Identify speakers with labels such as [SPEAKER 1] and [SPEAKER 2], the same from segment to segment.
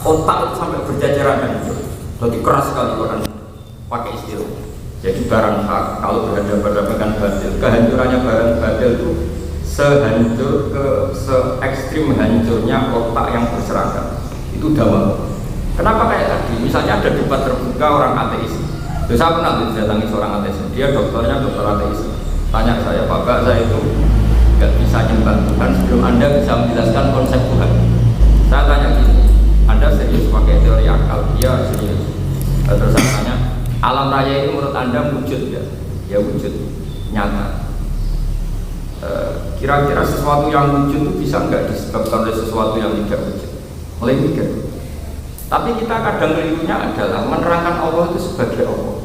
[SPEAKER 1] otak itu sampai berjajaran hancur. Jadi keras sekali Quran pakai istilah. Jadi barang hak kalau berhadapan dengan batil, kehancurannya barang batil itu se ekstrim hancurnya otak yang berserakan. Itu dakwah. Kenapa kayak tadi? Misalnya ada debat terbuka orang ateis. Terus saya pernah didatangi seorang ateis. Dia dokternya dokter ateis. Tanya saya, Bapak saya itu nggak bisa nyembah Tuhan sebelum Anda bisa menjelaskan konsep Tuhan. Saya tanya gini, Anda serius pakai teori akal? Iya serius. Terus saya tanya, alam raya ini menurut Anda wujud ya? Ya wujud, nyata. Kira-kira sesuatu yang wujud itu bisa nggak disebabkan oleh sesuatu yang tidak wujud? Mulai mikir. Tapi kita kadang kelirunya adalah menerangkan Allah itu sebagai Allah.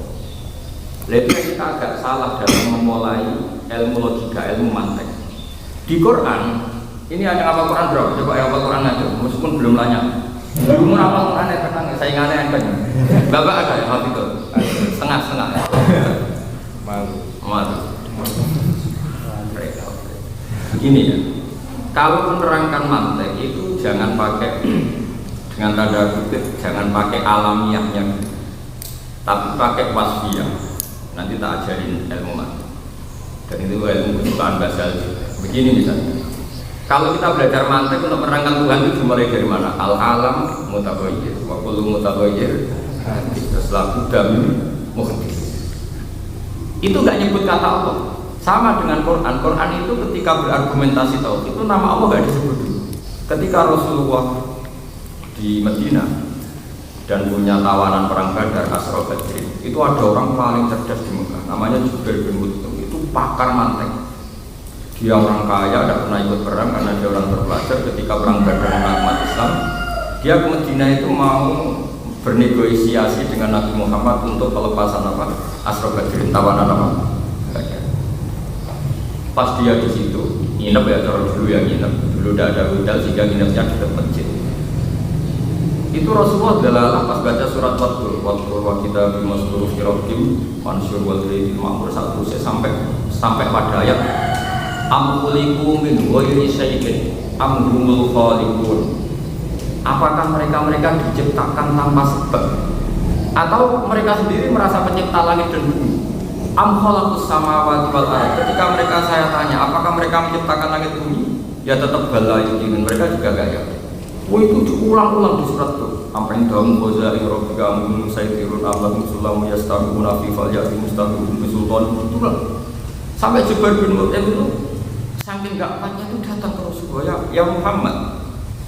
[SPEAKER 1] Lalu kita agak salah dalam memulai ilmu logika, ilmu mantek. Di Quran, ini hanya apa Quran berapa? Coba yang apa Quran aja, meskipun belum banyak. Belum apa Quran ya kadang saingannya yang banyak. Bapak ada yang hal itu, setengah-setengah. Malu. Begini ya, kalau menerangkan mantek itu jangan pakai dengan tanda kutip, jangan pakai alamiahnya, tapi pakai wasfiyah. Nanti tak ajarin ilmu mantek. Dan itu ilmu kesukaan Ghazali. Begini misalnya, kalau kita belajar mantek untuk menerangkan Tuhan itu dimulai dari mana? Al-alam mutaghayyir, wa kullu mutaghayyir setelah budam muhdits. Itu nggak nyebut kata Allah. Sama dengan Quran. Quran itu ketika berargumentasi tauhid itu nama Allah nggak disebut dulu. Ketika Rasulullah di Medina dan punya tawanan perang Badar, Asra Badrin, itu ada orang paling cerdas di Mekah, namanya Jubair bin Mut'im. Itu pakar mantek. Dia orang kaya, tidak pernah ikut perang karena dia orang terpelajar. Ketika perang Badar dengan umat Islam, dia ke Medina itu mau bernegosiasi dengan Nabi Muhammad untuk pelepasan apa? Asra Badrin, tawanan apa? Pas dia di situ, nginep ya, kalau dulu ya nginep, dulu tidak ada hotel sehingga nginepnya di dekat masjid. Itu Rasulullah adalah pas baca surat Waddur wa kita bimasduru firaqim mansur wal ghaidil ma'mur satu sampai pada ayat am khuliqu min ghairi syai'in am humul khaliqun. Apakah mereka diciptakan tanpa sebab atau mereka sendiri merasa pencipta langit dan bumi? Am khalaqus samawati wal ardh. Ketika mereka saya tanya apakah mereka menciptakan langit bumi, ya tetap bala yakin mereka juga gak yakin. Itu diulang-ulang di surat itu. Apa yang dalam khaza'in rabbika amrun saytirun allahum sullamu yastabiquna fi falyati mustabiqun bisultan. Itulah sampai Jubair bin Mut'im itu saking gak kuatnya itu datang ke Rasulullah, ya Muhammad,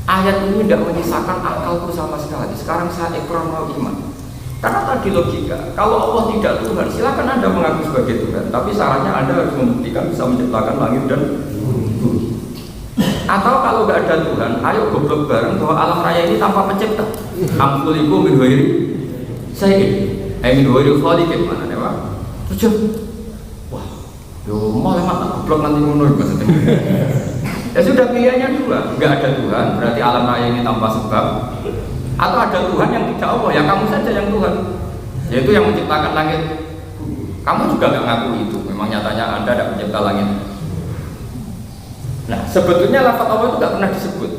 [SPEAKER 1] ayat ini tidak menyisakan akalku sama sekali. Sekarang saya ikrar mau iman. Karena tadi logika, kalau Allah tidak Tuhan, silakan Anda mengaku sebagai Tuhan, tapi syaratnya Anda harus membuktikan bisa menciptakan langit dan bumi. Atau kalau nggak ada Tuhan, ayo goblok bareng bahwa alam raya ini tanpa pencipta. Amkuliku min ghairi syai'in. Min ghairi khaliqin mana nih Pak? Tujuh. Wah, yo mau lemat goblok nanti ngono maksudnya. Ya sudah pilihannya dua, nggak ada Tuhan, berarti alam raya ini tanpa sebab. Atau ada Tuhan yang tidak Allah, ya kamu saja yang Tuhan, yaitu yang menciptakan langit. Kamu juga nggak ngaku itu, memang nyatanya Anda tidak mencipta langit. Nah, sebetulnya lafaz Allah itu nggak pernah disebut.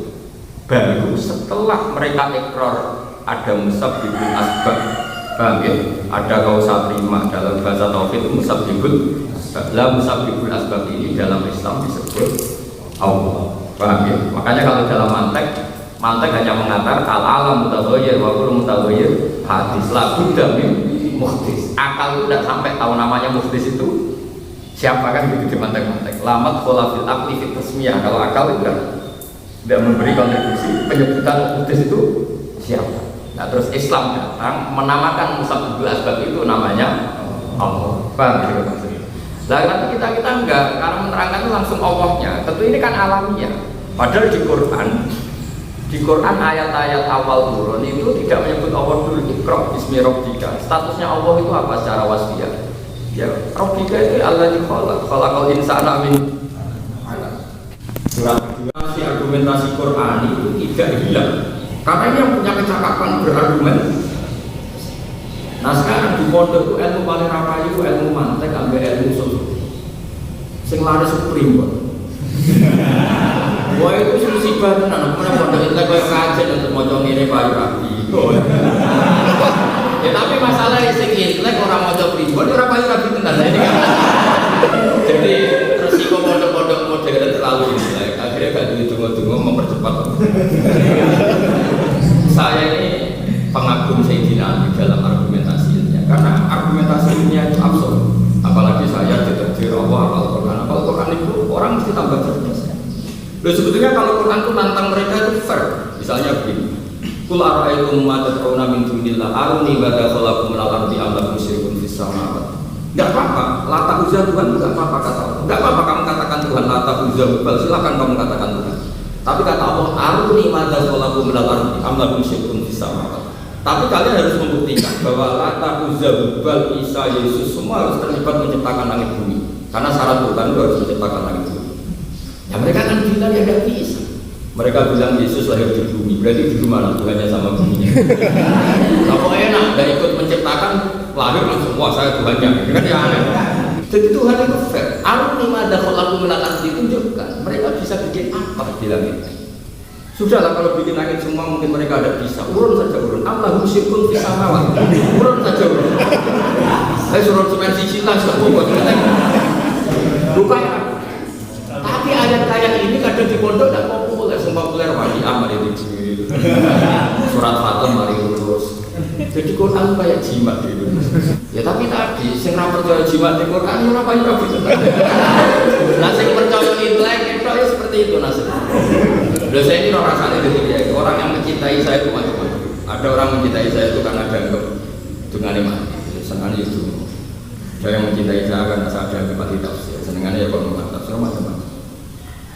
[SPEAKER 1] Baru setelah mereka ikrar ada musabbibul asbab, paham ya? Ada kausa prima dalam bahasa tauhid musabbibul asbab. Lah musabbibul asbab ini dalam Islam disebut Allah, paham ya? Makanya kalau dalam mantek hanya mengatakan al-alam mutaghayyir wa kullu mutaghayyir hadis la budda min muhdits. Akal itu tidak sampai tahu namanya muhdits itu siapa kan begitu di mantek-mantek. Lamat kholafil akli fit tasmiyah. Kalau akal itu tidak memberi kontribusi penyebutan muhdits itu siapa. Nah terus Islam datang menamakan musabbibul asbab itu namanya Allah. Paham ya maksudnya? Lah tapi kita enggak, karena menerangkan itu langsung Allahnya. Tentu ini kan alamiah. Padahal di Quran ayat-ayat awal turun itu tidak menyebut Allah dulu. Iqra bismi rabbika. Statusnya Allah itu apa secara wasfiyah? Ya, rabbika itu Allazi khalaqal insana min 'alaq. Surat kedua si argumentasi Quran itu tidak hilang. Karena ini yang punya kecakapan berargumen. Nah sekarang di pondok itu ilmu paling rapayu ilmu mantek ambil ilmu usul. Sing laris primbon. Wah itu musibah tenan, kemudian pondok itu kayak kajian maca ngene payu rapi. Ya tapi masalah sing intelek ora maca pribon ora payu rapi tenan. Jadi resiko pondok-pondok modern terlalu intelek. Akhirnya gak ditunggu-tunggu mempercepat. Saya ini pengagum Sayyidina Ali dalam argumentasinya, karena argumentasinya itu absurd. Apalagi saya ditetir Allah apal Quran itu orang mesti tambah cerdas. Loh sebetulnya kalau Quran itu nantang mereka itu fair. Misalnya begini, Qul ara'aytum ma tad'una min dunillah aruni bada khalaqakum minal ardi am lakum syirkun fis samawati. Enggak apa-apa, lata uzza Tuhan enggak apa-apa kata Allah. Enggak apa-apa kamu katakan Tuhan lata uzza bal silakan kamu katakan Tuhan. Tapi kata Allah aruni ma khalaqakum minal ardi am lakum syirkun fis samawati. Tapi kalian harus membuktikan bahwa Lata, Uzza, Bal, Isa, Yesus semua harus terlibat menciptakan langit bumi. Karena syarat Tuhan itu harus menciptakan langit bumi. Ya mereka kan bilang ya tidak bisa. Mereka bilang Yesus lahir di bumi. Berarti di mana Tuhannya sama buminya? Kalau enak, dan ikut menciptakan lahir langsung wah saya Tuhannya. Kan ya aneh. Jadi Tuhan itu fair. Aruni ma khalaqakum minal ardi ditunjukkan. Mereka bisa bikin apa di langit? Sudahlah kalau bikin langit semua mungkin mereka ada bisa. Urun saja urun. Allahum syirkun fis samawati. Urun saja urun. Saya suruh cuma sisilah semua. Bukan. Tapi ayat kayak ini kadang di pondok tidak populer. Semua populer wali amal itu. Surat Fatir mari lurus. Jadi Quran kayak jimat gitu. Ya tapi tadi sing ra percaya jimat di Quran ora payu rapi. Nah sing percaya intelek itu ya seperti itu nasibnya. Loh saya ini orang sana gitu, orang yang mencintai saya itu macam-macam. Ada orang mencintai saya itu karena dianggap dengannya mati, senangnya itu. Ada yang mencintai saya karena saya dianggap mati tafsir, senangnya ya kalau tafsir macam-macam.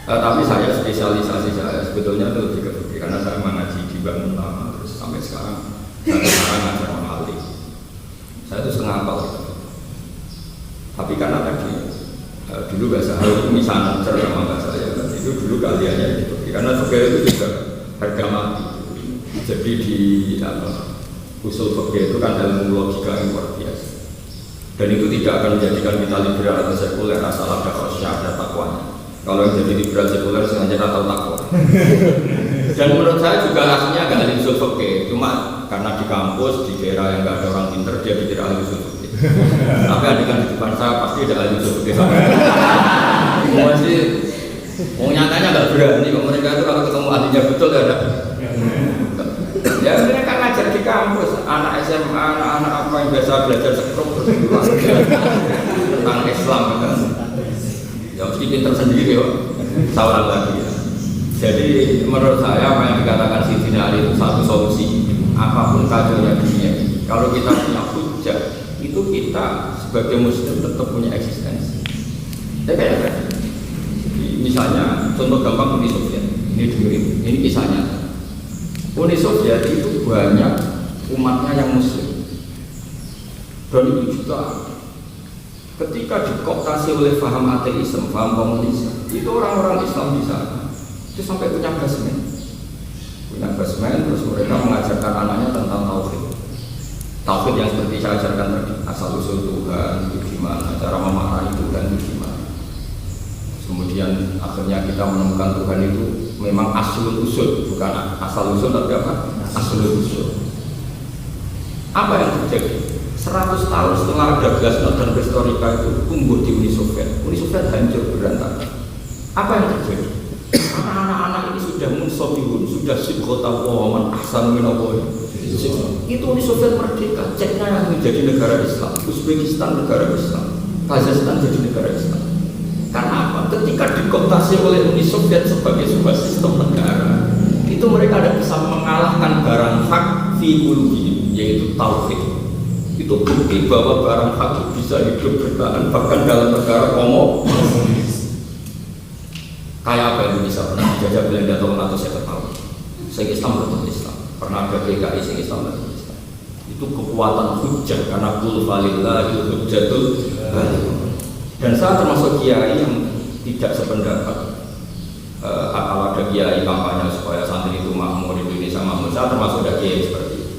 [SPEAKER 1] Tapi saya spesialisasi saya sebetulnya itu lebih ke karena saya mengaji di bangun lama terus sampai sekarang ngajar mahali. Saya itu setengah hafal gitu. Tapi karena tadi dulu bahasa itu misalnya sama bahasa saya itu dulu kaliannya gitu. Karena fikih itu juga harga mati. Jadi di usul fikih itu kan ilmu logika yang luar biasa. Dan itu tidak akan menjadikan kita liberal atau sekuler asal ada khosyah, ada takwanya. Kalau yang jadi liberal sekuler sengaja atau takwa. Dan menurut saya juga aslinya agak ahli usul fikih. Cuma karena di kampus, di daerah yang nggak ada orang pinter, dia dikira ahli usul fikih. Tapi adegan di depan saya pasti ada ahli usul fikih. Masih mau nyatanya nggak berani kok mereka itu kalau ketemu ahlinya betul ya ada. Ya mereka ngajar di kampus, anak SMA, anak-anak apa yang biasa belajar sekrom tentang Islam kan. Ya mesti pinter sendiri kok, seorang lagi ya. Jadi menurut saya apa yang dikatakan Sayyidina Ali itu satu solusi. Apapun kacaunya dunia, kalau kita punya hujah, itu kita sebagai muslim tetap punya eksistensi. Ya kayak apa? Misalnya, contoh gampang Uni Soviet, ini kisahnya. Uni Soviet itu banyak umatnya yang muslim, dan itu juga ketika dikooptasi oleh paham ateisme, paham komunisme, itu orang-orang Islam di sana itu sampai punya basement, terus mereka mengajarkan anaknya tentang tauhid yang seperti saya ajarkan tadi, asal usul Tuhan itu gimana, cara memahami Tuhan itu gimana. Kemudian akhirnya kita menemukan Tuhan itu memang aslul usul, bukan asal usul tapi apa? Aslul usul. Apa yang terjadi? 100 tahun setelah ada glasnost dan perestroika itu tumbuh di Uni Soviet. Uni Soviet hancur berantakan. Apa yang terjadi? Anak-anak ini sudah munsobihun, sudah sibghota waman ahsan minallahi. Itu Uni Soviet merdeka, Ceknya yang menjadi negara Islam, Uzbekistan negara Islam, Kazakhstan jadi negara Islam. Karena apa? Ketika dikooptasi oleh Uni Soviet sebagai sebuah sistem negara, itu mereka tidak bisa mengalahkan barang hak fi qulubihim, yaitu tauhid. Itu bukti bahwa barang hak itu bisa hidup bertahan bahkan dalam negara komunis. Kayak apa Indonesia pernah dijajah Belanda atau saya tahu. Saya Islam tetap Islam. Pernah ada PKI saya Islam tetap Islam. Itu kekuatan hujjah karena qul falillahi hujjatul baligh. Dan saya termasuk kiai yang tidak sependapat. Kalau ada kiai kampanye supaya santri itu makmur, Indonesia makmur, saya termasuk ada kiai seperti itu.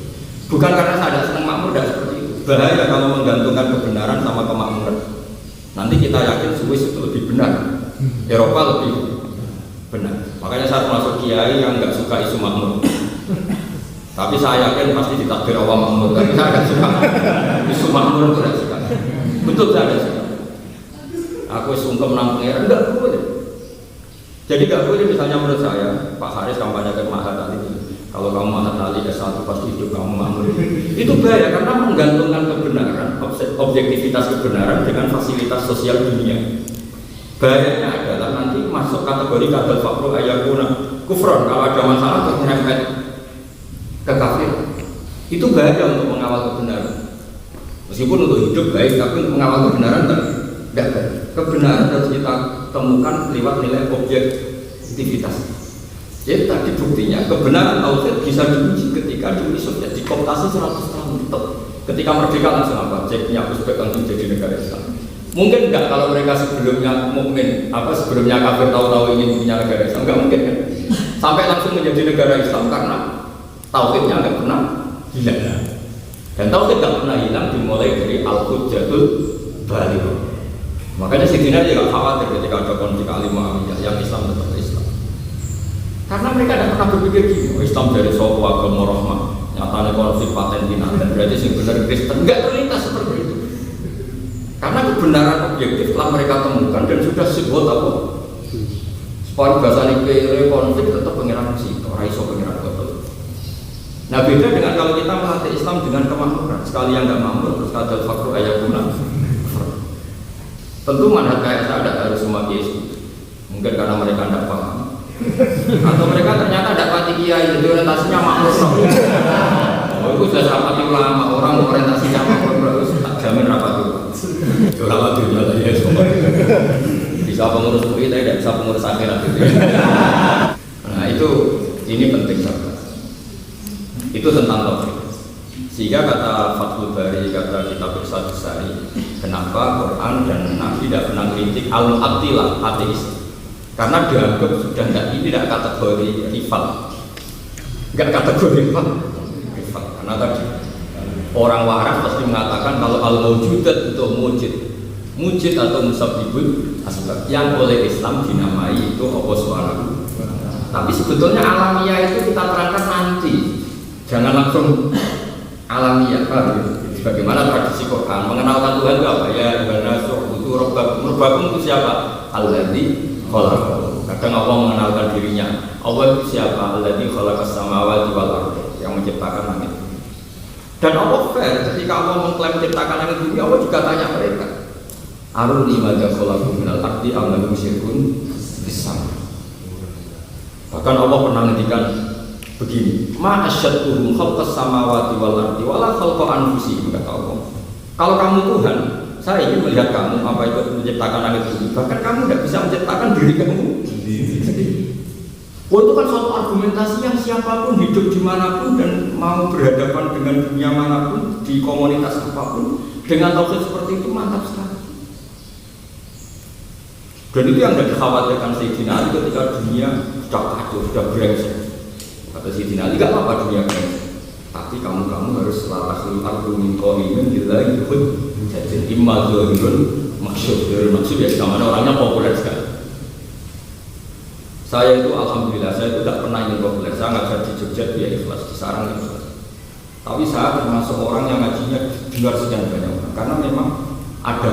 [SPEAKER 1] Bukan karena saya tidak senang makmur, tidak seperti itu. Bahaya kalau menggantungkan kebenaran sama kemakmuran. Nanti kita yakin Swiss itu lebih benar, Eropa lebih benar. Makanya saya termasuk kiai yang nggak suka isu makmur. Tapi saya yakin pasti ditakdir Allah makmur. Tapi saya tidak suka. Isu makmur itu tidak suka. Betul saya tidak suka. Aku sungkem nang pengeran enggak boleh. Jadi enggak boleh misalnya menurut saya Pak Haris kampanyakan Mahatali. Kalau kamu Mahatali S1 pasti hidup kamu makmur. Itu bahaya karena menggantungkan kebenaran, objektivitas kebenaran dengan fasilitas sosial dunia. Bahayanya adalah nanti masuk kategori kadal fakru ayakuna kufron. Kalau ada masalah terus nyerempet ke kafir. Itu bahaya untuk mengawal kebenaran. Meskipun untuk hidup baik, tapi untuk mengawal kebenaran tidak baik. Kebenaran harus kita temukan lewat nilai objektivitas. Jadi tadi buktinya kebenaran tauhid bisa diuji ketika di Uni Soviet dikooptasi 100 tahun. Ketika merdeka langsung apa? Ceknya Uzbek langsung jadi negara Islam. Mungkin enggak kalau mereka sebelumnya mukmin, sebelumnya kafir tahu-tahu ingin punya negara Islam, enggak mungkin kan? Sampai langsung menjadi negara Islam karena tauhidnya enggak pernah hilang. Dan tauhid enggak pernah hilang dimulai dari al-hujjatul baligh. Makanya Sidina juga khawatir ketika ada konflik Ali Muawiyah yang Islam tetap Islam. Karena mereka tidak pernah berpikir gini, Islam dari suatu agama rahmah, nyatanya konflik paten binatang, berarti yang benar Kristen, enggak terlintas seperti itu. Karena kebenaran objektif telah mereka temukan dan sudah sebut apa? Supaya bahasa ini konflik tetap pengiran situ, raiso pengiran betul. Nah beda dengan kalau kita melatih Islam dengan kemakmuran, sekali yang nggak makmur terus kadal fakru ayakuna. Tentu manhaj kayak saya tidak harus semua kiai, mungkin karena mereka tidak paham, atau mereka ternyata tidak pati kiai, jadi orientasinya makmur. Oh itu sudah rapati ulama, orang orientasinya makmur, tak jamin rapati ulama. Ulama dunia tadi ya semua. Bisa pengurus UI, tapi tidak bisa pengurus akhirat gitu. Nah itu ini penting sahabat. Itu tentang tauhid. Sehingga kata Fathul Bari, kata kitab Irsyadus Sari, kenapa Quran dan Nabi tidak pernah kritik al-abtilah ateis? Karena dianggap sudah tidak kategori rival, nggak kategori rival. Karena tadi orang waras pasti mengatakan kalau al-mawjudat itu mujid atau musabbibul asbab yang oleh Islam dinamai itu Allah SWT. Tapi sebetulnya alamiah itu kita terangkan nanti, jangan langsung alamiah, bagaimana tradisi Quran mengenalkan Tuhan itu apa ya? Ibana su'budu rabbakum itu siapa? Alladzi khalaqakum. Kadang Allah mengenalkan dirinya, Allah itu siapa? Alladzi khalaqas samawati wal ardh, yang menciptakan langit. Dan Allah fair, ketika Allah mengklaim menciptakan langit bumi, Allah juga tanya mereka, aruni madza khalaqu minal ardi am lahum syirkun fis-sama. Bahkan Allah pernah ngendikan begini, ma asyadduhum khalqas samawati wal ardi wala khalqa anfusihim, kata Allah. Kalau kamu Tuhan, saya ingin melihat kamu apa itu menciptakan langit bumi, bahkan kamu tidak bisa menciptakan diri kamu sendiri. Oh, itu kan suatu argumentasi yang siapapun hidup dimanapun dan mau berhadapan dengan dunia manapun di komunitas apapun dengan tauhid seperti itu mantap sekali. Dan itu yang tidak dikhawatirkan Sayyidina Ali ketika dunia sudah kacau, sudah brengsek. Kata Sayyidina Ali, tidak apa-apa dunia brengsek, tapi kamu harus selalu argumen qalimin billahi yuhud. Jadi imma dzahirun maksud ya mana orangnya populer sekali. Saya itu alhamdulillah, saya itu tidak pernah ingin populer. Saya ngajar di Jogja dia ikhlas, di Sarang ikhlas. Tapi saya termasuk orang yang ngajinya dengar sekian banyak orang, karena memang ada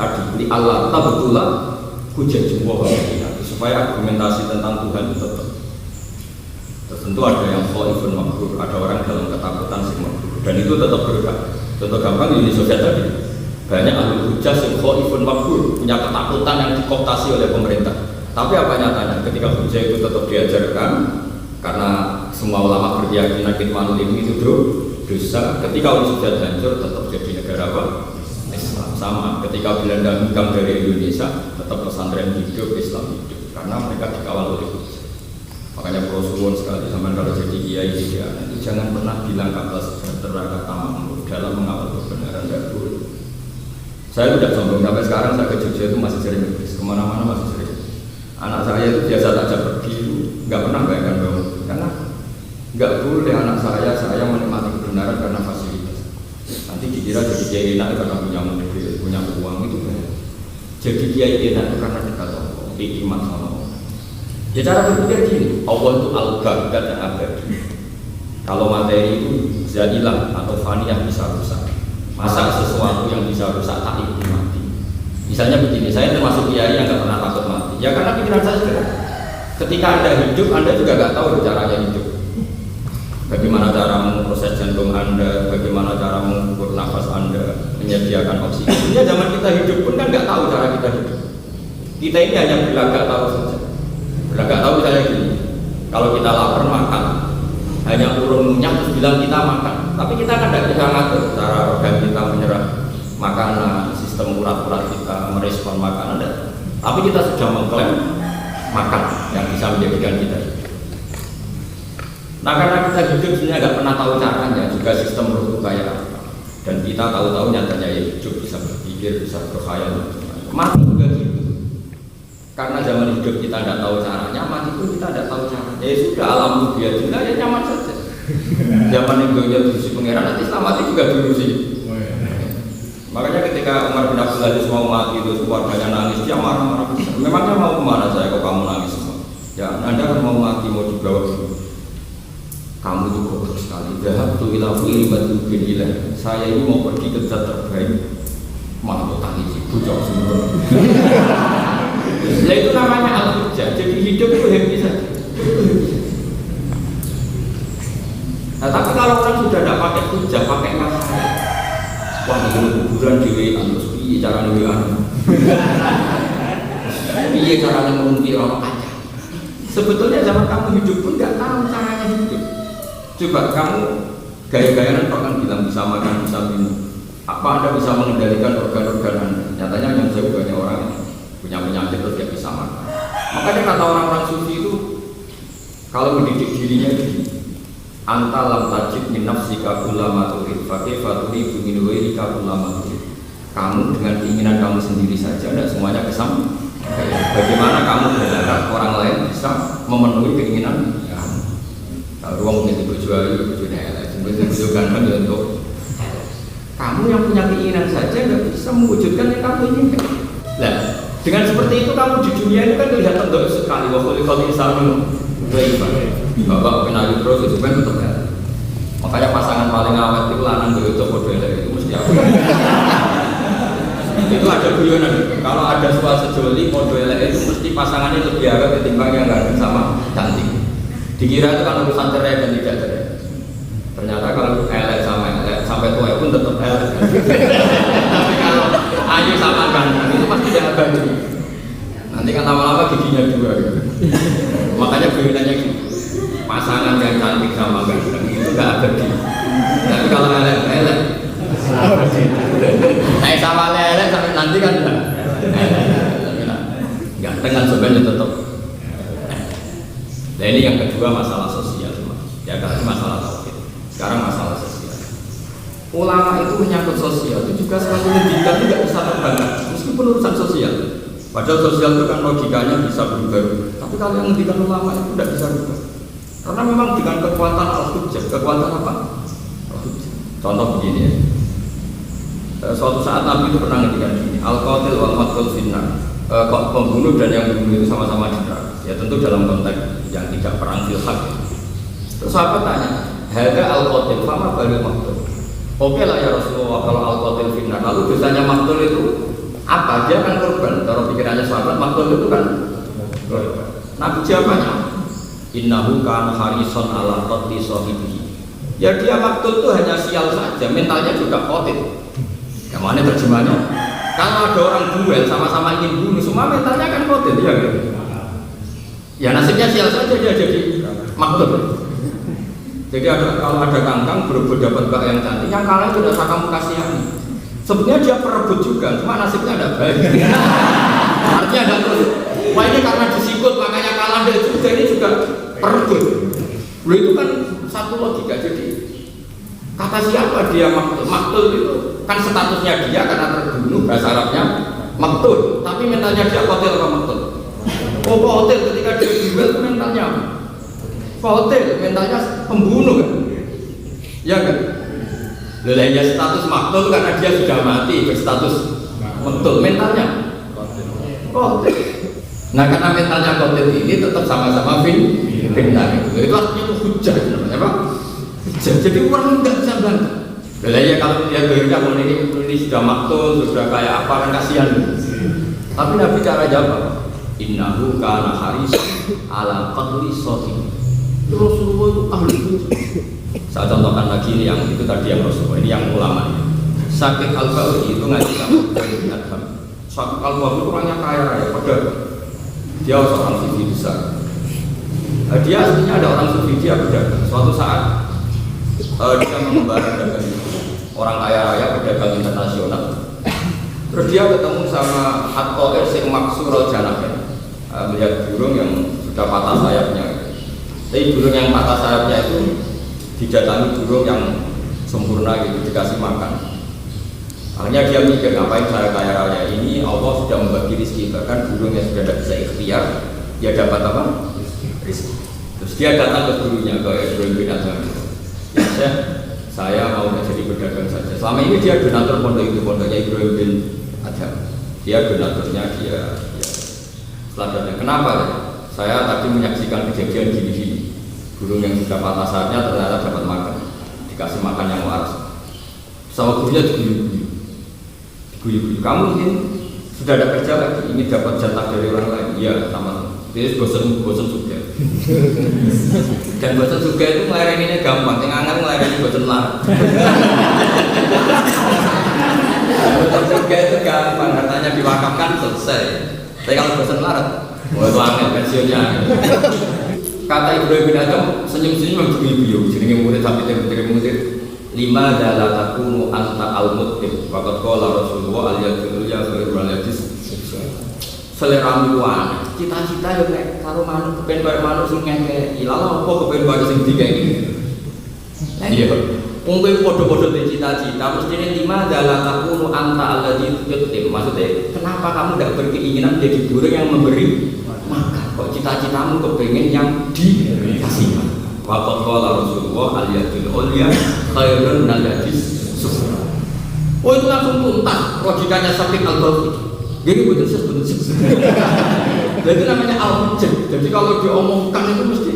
[SPEAKER 1] tadi di Allah tabutullah hujat jumlah supaya argumentasi tentang Tuhan itu tetap. Tentu ada yang khaifun maghfur, ada orang dalam ketakutan sing maghfur, dan itu tetap berkah. Contoh gampang di Indonesia tadi, banyak ahli hujah yang khaifun maghfur, punya ketakutan yang dikooptasi oleh pemerintah. Tapi apa nyatanya ketika hujah itu tetap diajarkan, karena semua ulama berkeyakinan kitmanul ilmi itu dosa. Ketika Uni Soviet hancur tetap jadi negara apa? Islam. Sama ketika Belanda hengkang dari Indonesia tetap pesantren hidup, Islam hidup, karena mereka dikawal oleh hujah. Makanya prosuwun sekali zaman kalau jadi kiai itu jangan pernah bilang kata sejahtera kata makmur dalam mengawal kebenaran, tidak boleh. Saya tidak sombong, sampai sekarang saya ke Jogja itu masih sering nulis, kemana-mana masih sering. Anak saya itu biasa saja pergi, nggak pernah bayangkan bangun, karena nggak boleh anak saya menikmati kebenaran karena fasilitas. Nanti dikira jadi kiai enak karena punya mobil, punya uang, itu banyak. Jadi kiai enak itu karena kita tahu, iman sama Allah. Ya cara berpikir gini, Allah itu al-Baghdad yang abadi. Kalau materi itu zailah atau faniyah bisa rusak. Masa sesuatu yang bisa rusak tak ikut mati? Misalnya begini, saya termasuk kiai yang nggak pernah takut mati. Ya karena pikiran saya sederhana. Ketika Anda hidup, Anda juga nggak tahu caranya hidup. Bagaimana cara memproses jantung Anda, bagaimana cara mengukur nafas Anda, menyediakan oksigen. Ya zaman kita hidup pun kan nggak tahu cara kita hidup. Kita ini hanya berlagak tahu saja. Berlagak tahu misalnya gini, kalau kita lapar makan, hanya urun ngunyah terus bilang kita makan. Tapi kita kan tidak bisa ngatur cara organ kita menyerap makanan, sistem urat-urat kita merespon makanan. Tapi kita sudah mengklaim makan yang bisa menjadikan kita hidup. Nah karena kita hidup sebenarnya nggak pernah tahu caranya, juga sistem menurut kayak apa. Dan kita tahu-tahu nyatanya ya hidup, bisa berpikir, bisa berkhayal. Mati juga gitu. Karena zaman hidup kita tidak tahu caranya, mati pun kita tidak tahu caranya. Ya sudah alam dunia juga ya nyaman saja. Zaman itu dia diurusi pangeran, nanti selamatnya juga diurusi. Makanya ketika Umar bin Abdul Aziz mau mati itu keluarganya nangis, dia marah-marah. Memangnya mau kemana saya kalau kamu nangis semua? Ya Anda kan mau mati, mau dibawa dulu. Kamu itu goblok sekali. Dahab tu ila fu'iri batu binilah. Saya ini mau pergi ke zat terbaik, malah mau tangis ibu jauh semua. Ya itu namanya al-hujjah. Jadi hidup itu happy saja. Nah tapi kalau orang sudah tidak pakai hujjah, pakai nafsu, wah ini kuburan dewi, terus piye cara dewi piye caranya mengungkir orang aja. Sebetulnya zaman kamu hidup pun nggak tahu caranya hidup. Coba kamu gaya-gayaan orang bilang bisa makan, bisa minum. Apa Anda bisa mengendalikan organ-organ Anda? Nyatanya yang jauh banyak orang punya penyakit terus dia bisa makan. Makanya kata orang-orang sufi itu kalau mendidik dirinya itu anta lam tajid min nafsika kullama turid fa kaifa turidu min ghairika kullama turid. Kamu dengan keinginan kamu sendiri saja tidak semuanya kesam. Bagaimana kamu berharap orang lain bisa memenuhi keinginan kamu? Kalau ruang itu berjual, berjualnya ganteng ya untuk kamu yang punya keinginan saja nggak bisa mewujudkan yang kamu inginkan. Nah, dengan seperti itu kamu di dunia ini kan kelihatan doa sekali. Waktu itu sama bapak kenali terus itu kan tetap ya. Makanya pasangan paling awet itu lanang itu bodoh itu mesti apa? Itu ada guyonan. Kalau ada suara sejoli bodoh itu mesti pasangannya lebih awet ketimbang yang ganteng sama cantik. Dikira itu kan urusan cerai dan tidak cerai. Ternyata kalau elek sama elek sampai tua pun tetap elek. Tapi kalau ayu sama ganteng itu pasti tidak abadi. Nanti kan lama-lama giginya dua gitu. Makanya bedanya gitu. Pasangan yang cantik sama ganteng itu tidak abadi. Tapi kalau elek saya sama elek sampai nanti kan tidak. Ganteng kan sebenarnya tetap. Nah ini yang kedua masalah sosial. Ya tadi masalah tauhid. Sekarang masalah sosial. Ulama itu menyangkut sosial itu juga selalu mendidik tidak bisa terbantah meskipun urusan sosial. Padahal sosial itu kan logikanya bisa berubah. Tapi kalau yang mendidik ulama itu tidak bisa berubah. Karena memang dengan kekuatan al-hujjah, kekuatan apa? Al-hujjah. Contoh begini ya. Suatu saat Nabi itu pernah ngendikan gini, al-qatil wal maqtul finnar. Pembunuh dan yang dibunuh itu sama-sama di neraka. Ya tentu dalam konteks yang tidak perang filhaq. Terus sahabat tanya, "Hadza al-qatil fama balil maqtul?" Oke lah ya Rasulullah, kalau al-qatil finnar, lalu dosanya maqtul itu apa? Dia kan korban. Kalau pikirannya sahabat, maqtul itu kan korban. Nabi jawabannya, "Innahu kana harisan ala qatli sahibihi." Ya dia maqtul itu hanya sial saja, mentalnya juga qatil. Yang mana terjemahnya? Kalau ada orang duel sama-sama ingin bunuh, semua mentalnya kan qatil, ya kan? Ya nasibnya sial saja dia jadi makhluk. Jadi kalau ada kangkang berebut dapat mbak yang cantik, yang kalah itu tidak kamu kasihani. Sebenarnya dia perebut juga, cuma nasibnya tidak baik. Artinya ada terus. Wah ini karena disikut makanya kalah dia juga, ini juga perebut. Loh itu kan satu logika. Jadi kata siapa dia maktul? Maktul itu kan statusnya dia karena terbunuh, bahasa Arabnya maktul. Tapi mentalnya dia qatil atau maktul? Oh qatil ketika dia duel mentalnya qatil, mentalnya pembunuh kan? Ya kan? Lelahnya status maktul karena dia sudah mati berstatus maktul, mentalnya qatil. Nah karena mentalnya qatil ini tetap sama-sama finnar itu artinya hujjah, apa? Jadi orang tidak bisa bantah. Ya kalau dia bekerja ini sudah maktul, sudah kayak apa kan kasihan. Tapi Nabi cara jawab, innahu kana haris ala qatli sahih. Rasulullah itu ahli itu. Saya contohkan lagi ini yang itu tadi yang Rasulullah, ini yang ulama. Sakit al-Baudi itu ngaji sama Adham. Sakit al-Baudi itu orangnya kaya raya, pedagang. Dia seorang sufi besar. Dia aslinya ada orang sufi, dia pedagang. Suatu saat dia mengembara dagang orang kaya raya, pedagang internasional. Terus dia ketemu sama At-Ta'ir Sing Maksur al-Janah, melihat burung yang sudah patah sayapnya. Tapi burung yang patah sayapnya itu didatangi burung yang sempurna gitu, dikasih makan. Akhirnya dia mikir, ngapain saya kaya raya ini, Allah sudah membagi rezeki, bahkan burung yang sudah tidak bisa ikhtiar, dia dapat apa? Rezeki. Terus dia datang ke gurunya, ke Ibrahim bin Adham. Ya saya mau jadi pedagang saja. Selama ini dia donatur pondok itu, pondoknya Ibrahim bin Adham. Dia donaturnya, dia setelah datang. Kenapa? Saya tadi menyaksikan kejadian gini-gini. Burung yang sudah patah sayapnya ternyata dapat makan, dikasih makan yang waras. Sama gurunya diguyu-guyu. Kamu mungkin sudah ada kerja lagi, ingin dapat jatah dari orang lain. Iya, sama. Jadi bosan juga. Dan bosan juga itu ngelareninnya gampang. Tengangan ngelareni bosan larat. Bosan juga itu gampang. Hartanya diwakafkan selesai. Tapi kalau bosan larat, itu angin pensiunnya. Kata Ibrahim bin Adham senyum-senyum diguyu-guyu. Jenenge murid sampai murid. Lima adalah takunu anta al-mutib. Waqad qala Rasulullah al-yadul ya khairul al-yadis. Selera muan, cita-cita yo nek karo manuk kepen kaya manuk sing ngene ilala apa kepen kaya sing dikeki. Iya. Wong kowe padha-padha cita-cita mestine lima adalah takunu anta alladzi yutib. Maksudnya, kenapa kamu tidak berkeinginan jadi burung yang memberi makan? Kok cita-citamu kepengen yang dikasih makan? Waqad qala Rasulullah al-yadul ulya khairun minal yadis sufla. Oh itu langsung tuntas logikanya Sakit al-Baudi. Jadi betul sih. Jadi namanya al-hujjah. Jadi kalau diomongkan itu mesti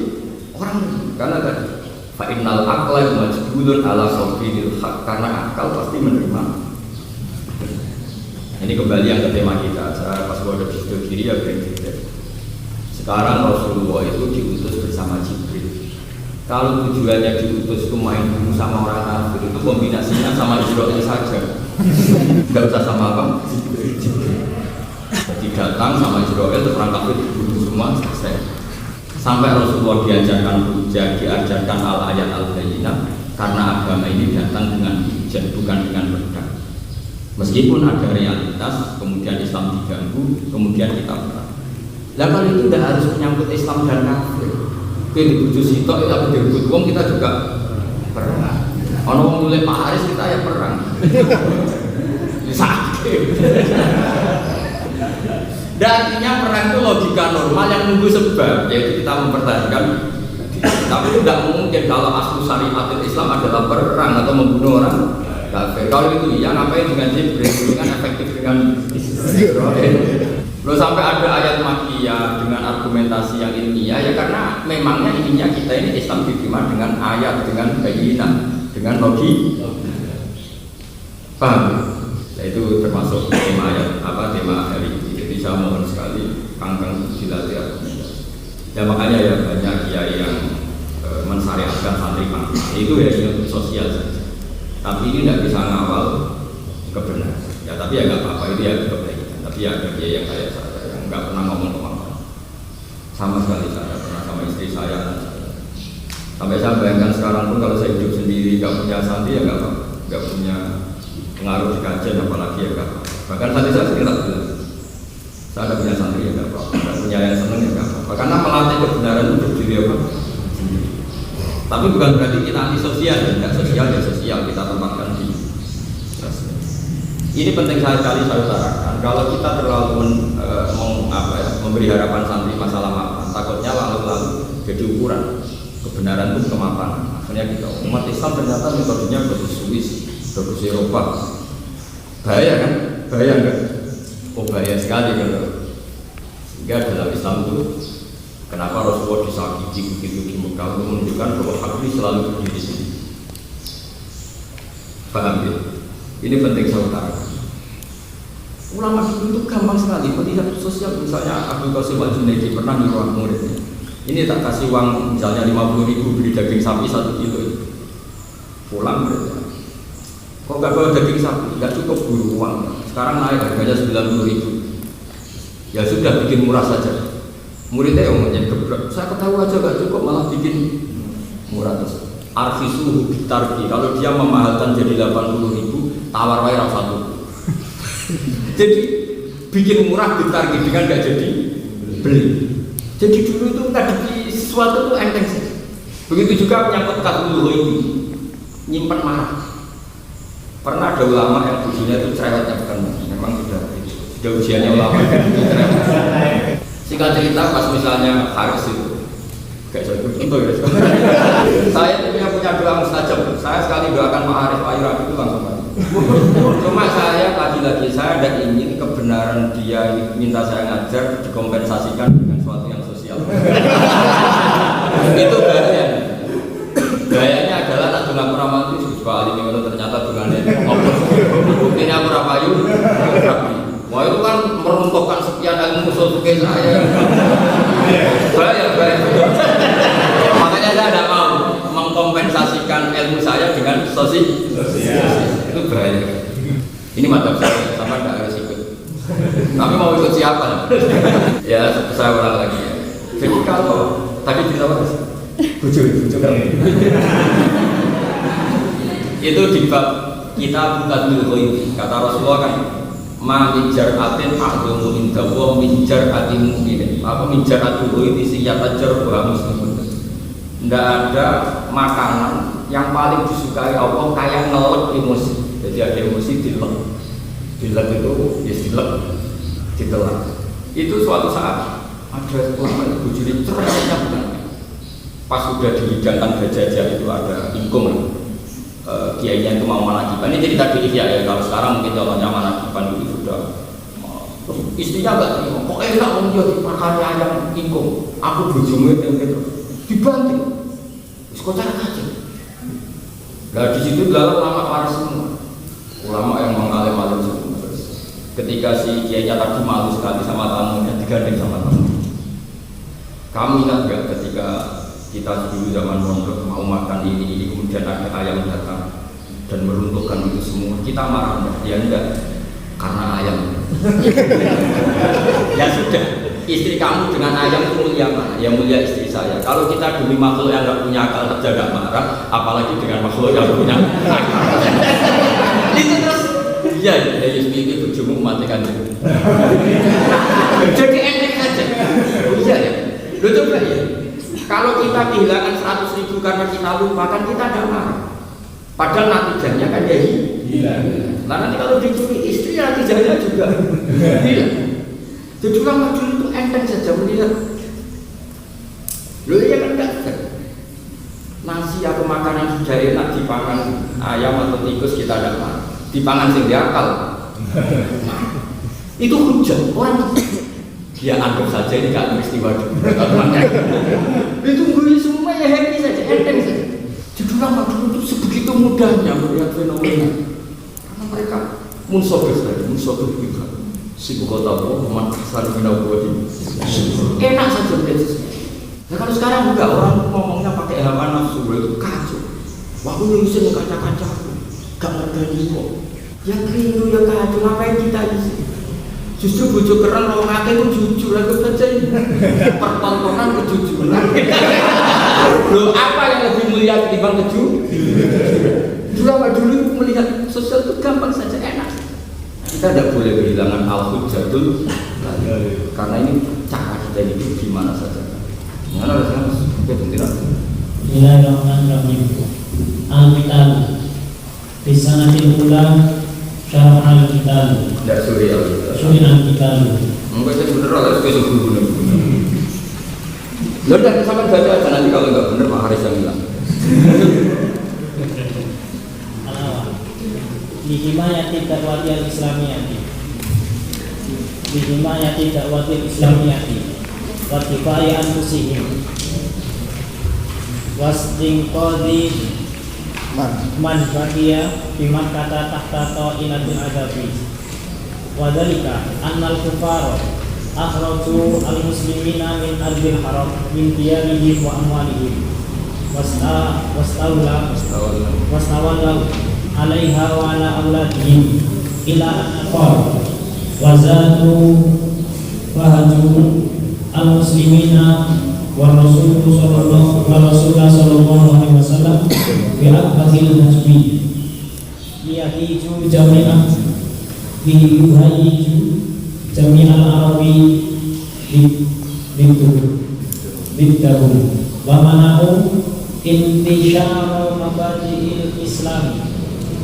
[SPEAKER 1] orang karena tadi fa'innal aqla majbulun ala sawfil haq, karena akal pasti menerima. Ini kembali yang ke tema kita. Saya pas ada di situ kiri ya berarti. Sekarang Rasulullah itu diutus bersama Jibril. Kalau tujuannya diutus itu main dulu sama orang kafir, itu kombinasinya sama Israel saja. Tidak usah sama apa? Jibril. Jadi datang sama Israel itu orang kafir dibunuh semua selesai. Sampai Rasulullah diajarkan hujjah, diajarkan al-ayat al-bayyinah, karena agama ini datang dengan hujjah, bukan dengan pedang. Meskipun ada realitas, kemudian Islam diganggu, kemudian kita perang. Lah kalau itu tidak harus menyangkut Islam dan kafir. Kita dibujuk sitok, kita dibujuk wong, kita juga perang. Ono wong nyulik Pak Haris, kita ya perang. Sakit. Dan artinya perang itu logika normal yang nunggu sebab, yaitu kita mempertahankan. Tapi itu tidak mungkin kalau asal syariat Islam adalah perang atau membunuh orang kafir. Kalau itu iya, ngapain dengan Jibril? Dengan efektif dengan Israel. Lalu sampai ada ayat makiyah dengan argumentasi yang ilmiah, ya karena memangnya ininya kita ini Islam diterima dengan ayat, dengan bayyinah, dengan logik. Paham? Nah, itu termasuk tema ayat tema hari ini. Jadi saya mohon sekali kangkang dilatih argumentasi. Ya makanya ya banyak kiai yang mensyariatkan santri pantri. Itu ya untuk sosial saja. Tapi ini tidak bisa ngawal kebenaran. Ya tapi ya nggak apa-apa, itu ya kebaikan. Tapi ya ada dia yang kayak saya yang nggak pernah ngomong kemana. Sama sekali saya pernah sama istri saya. Sampai saya bayangkan sekarang pun kalau saya hidup sendiri nggak punya santri ya nggak punya pengaruh di kajian, apalagi ya nggak. Bahkan tadi saya sendiri tak bilang saya ada punya santri ya nggak apa-apa, nggak punya yang seneng ya nggak apa-apa. Karena melatih kebenaran itu berdiri apa? Tapi bukan berarti kita anti sosial, tidak sosial ya sosial, kita tempatkan di sosial. Ini penting sekali saya utarakan. Kalau kita terlalu memberi harapan santri masalah mapan, takutnya lalu jadi ukuran kebenaran itu kemapanan. Akhirnya kita umat Islam ternyata metodenya bagus Swiss, bagus Eropa. Bahaya kan? Bahaya enggak? Oh bahaya sekali kan? Sehingga dalam Islam itu kenapa Rasulullah disakiti begitu di Mekah, menunjukkan bahwa hak ini selalu berdiri di sini. Paham ya? Ini penting saya utarakan. Ulama dulu itu gampang sekali melihat sosial. Misalnya Abdul Qasim Al-Junaidi pernah nyuruh muridnya, ini tak kasih uang misalnya 50.000 beli daging sapi 1 kilo, pulang berarti kok gak bawa daging sapi, gak cukup buru uang, sekarang naik harganya 90.000, ya sudah bikin murah saja. Muridnya yang menyegebrek, saya ketahui aja gak cukup malah bikin murah. Terus arfisuhu bitarki, kalau dia memahalkan jadi 80.000, tawar wae ra 1. Jadi bikin murah bitarki dengan gak jadi beli. Jadi dulu itu ngadepi sesuatu itu enteng sih. Begitu juga menyangkut katul ini, nyimpan marah. Pernah ada ulama yang ujiannya itu cerewetnya bukan, memang sudah ujiannya ulama itu cerewet. Singkat cerita pas misalnya Haris itu, gak jauh itu ya. Saya itu punya doa mustajab. Saya sekali doakan Pak Arif, Pak Iraq itu langsung mati. Cuma saya lagi-lagi saya tidak ingin kebenaran dia minta saya ngajar dikompensasikan dengan sesuatu yang sosial. Itu gaya. Gayanya adalah nak dengar peramal itu juga alim itu ternyata dengannya buktinya aku rapayu. Wah itu kan meruntuhkan sekian ilmu usul fikih saya. Bahaya. Makanya saya tidak mau mengkompensasikan ilmu saya dengan sosial. Itu bahaya. Ini mantap saya, sama tidak harus ikut. Tapi mau ikut siapa? Ya saya ulang lagi ya. Jadi kalau tadi cerita apa? Bujur itu di bab kita bukan dulu kata Rasulullah kan ma mijar atin a'dhamu inda wa mijar atin mu'min. Apa mijar atin itu siyata jar wa muslimun. Tidak ada makanan yang paling disukai Allah kayak ngelek emosi. Jadi ada emosi dilek itu ya ditelan. Itu suatu saat ada ulama yang bujuri cerainya bukan. Pas sudah dihidangkan gajah itu ada ingkung kiainya itu mau manakiban. Ini cerita di ya, kalau sekarang mungkin contohnya manakiban itu sudah istrinya gak terima, kok enak om dia dimakan ayam ingkung, aku bojomu yang gitu dibanting sekocar aja. Nah di situ dalam ulama waras semua, ulama yang mengalim-alim semua. Ketika si kiainya tadi malu sekali sama tamunya, digandeng sama tamu. Kamu ingat gak ketika kita dulu zaman pondok mau makan ini kemudian ada ayam datang dan meruntuhkan itu semua, kita marah enggak? Ya enggak, karena ayam. Ya sudah, istri kamu dengan ayam itu mulia mana? Ya mulia istri saya. Kalau kita demi makhluk yang enggak punya akal saja enggak marah, apalagi dengan makhluk yang punya akal. Itu terus iya ya itu bojomu matikan itu. Jadi enteng saja. Iya ya. Lu coba ya. Kalau kita kehilangan 100.000 karena kita lupa, kan kita tidak marah. Padahal natijahnya kan ya hilang. Nah nanti kalau dicuri istri, natijahnya juga hilang. Jadi ulama dulu itu enteng saja melihat. Loh ya kan enggak. Nasi atau makanan sudah enak dipangan ayam atau tikus kita tidak marah. Dipangan sing diakal. Itu hujan orang. Dia anggap saja ini gak peristiwa itu gue semua ya happy saja, enteng saja. Jadi ulama dulu itu sebegitu mudahnya melihat fenomena karena mereka munsobir juga si bukota Muhammad Hasan bin Abdul enak saja melihat sesuatu. Nah kalau sekarang enggak, orang ngomongnya pakai hawa nafsu itu kacau. Wah aku bisa kaca-kaca gak ngerti kok yang keliru ya kacau, ngapain kita isi. Justru bojo keren orang ngake itu jujur, aku saja ini pertontonan kejujuran. Loh apa yang lebih mulia ketimbang kejujuran? Dulu melihat sosial itu gampang saja, enak. Kita tidak boleh kehilangan al-hujjatul karena ini cara kita hidup di mana saja. Mana rasanya betul-betul.
[SPEAKER 2] Bismillahirrahmanirrahim. Al-Kitab bisa nanti ulang syarah al-Kitab.
[SPEAKER 1] Tidak suri al-Kitab.
[SPEAKER 2] Suri al-Kitab.
[SPEAKER 1] Enggak sih bener lah, itu bener. Lalu nanti sama baca aja nanti kalau nggak bener Pak Haris yang bilang.
[SPEAKER 2] Bihimayati dakwati al-Islamiyati. Bihimayati dakwati al-Islamiyati. Wa kifaya anfusihim. Wastinqadhi man baqiya fi Makkah tahta ta'inatil adabi wa dzalika annal kufara akhraju al-muslimina min ardil haram min diyarihim wa amwalihim wastawallahu alaiha wa ala auladihim ila an-qala wa zatu fahajun al-muslimina wa Rasulullah sallallahu alaihi wasallam fi aqbatil najmi liyahiju jami'an liyuhayiju jami'al arabi biddahu wa mana'u intishara mabadi'il islami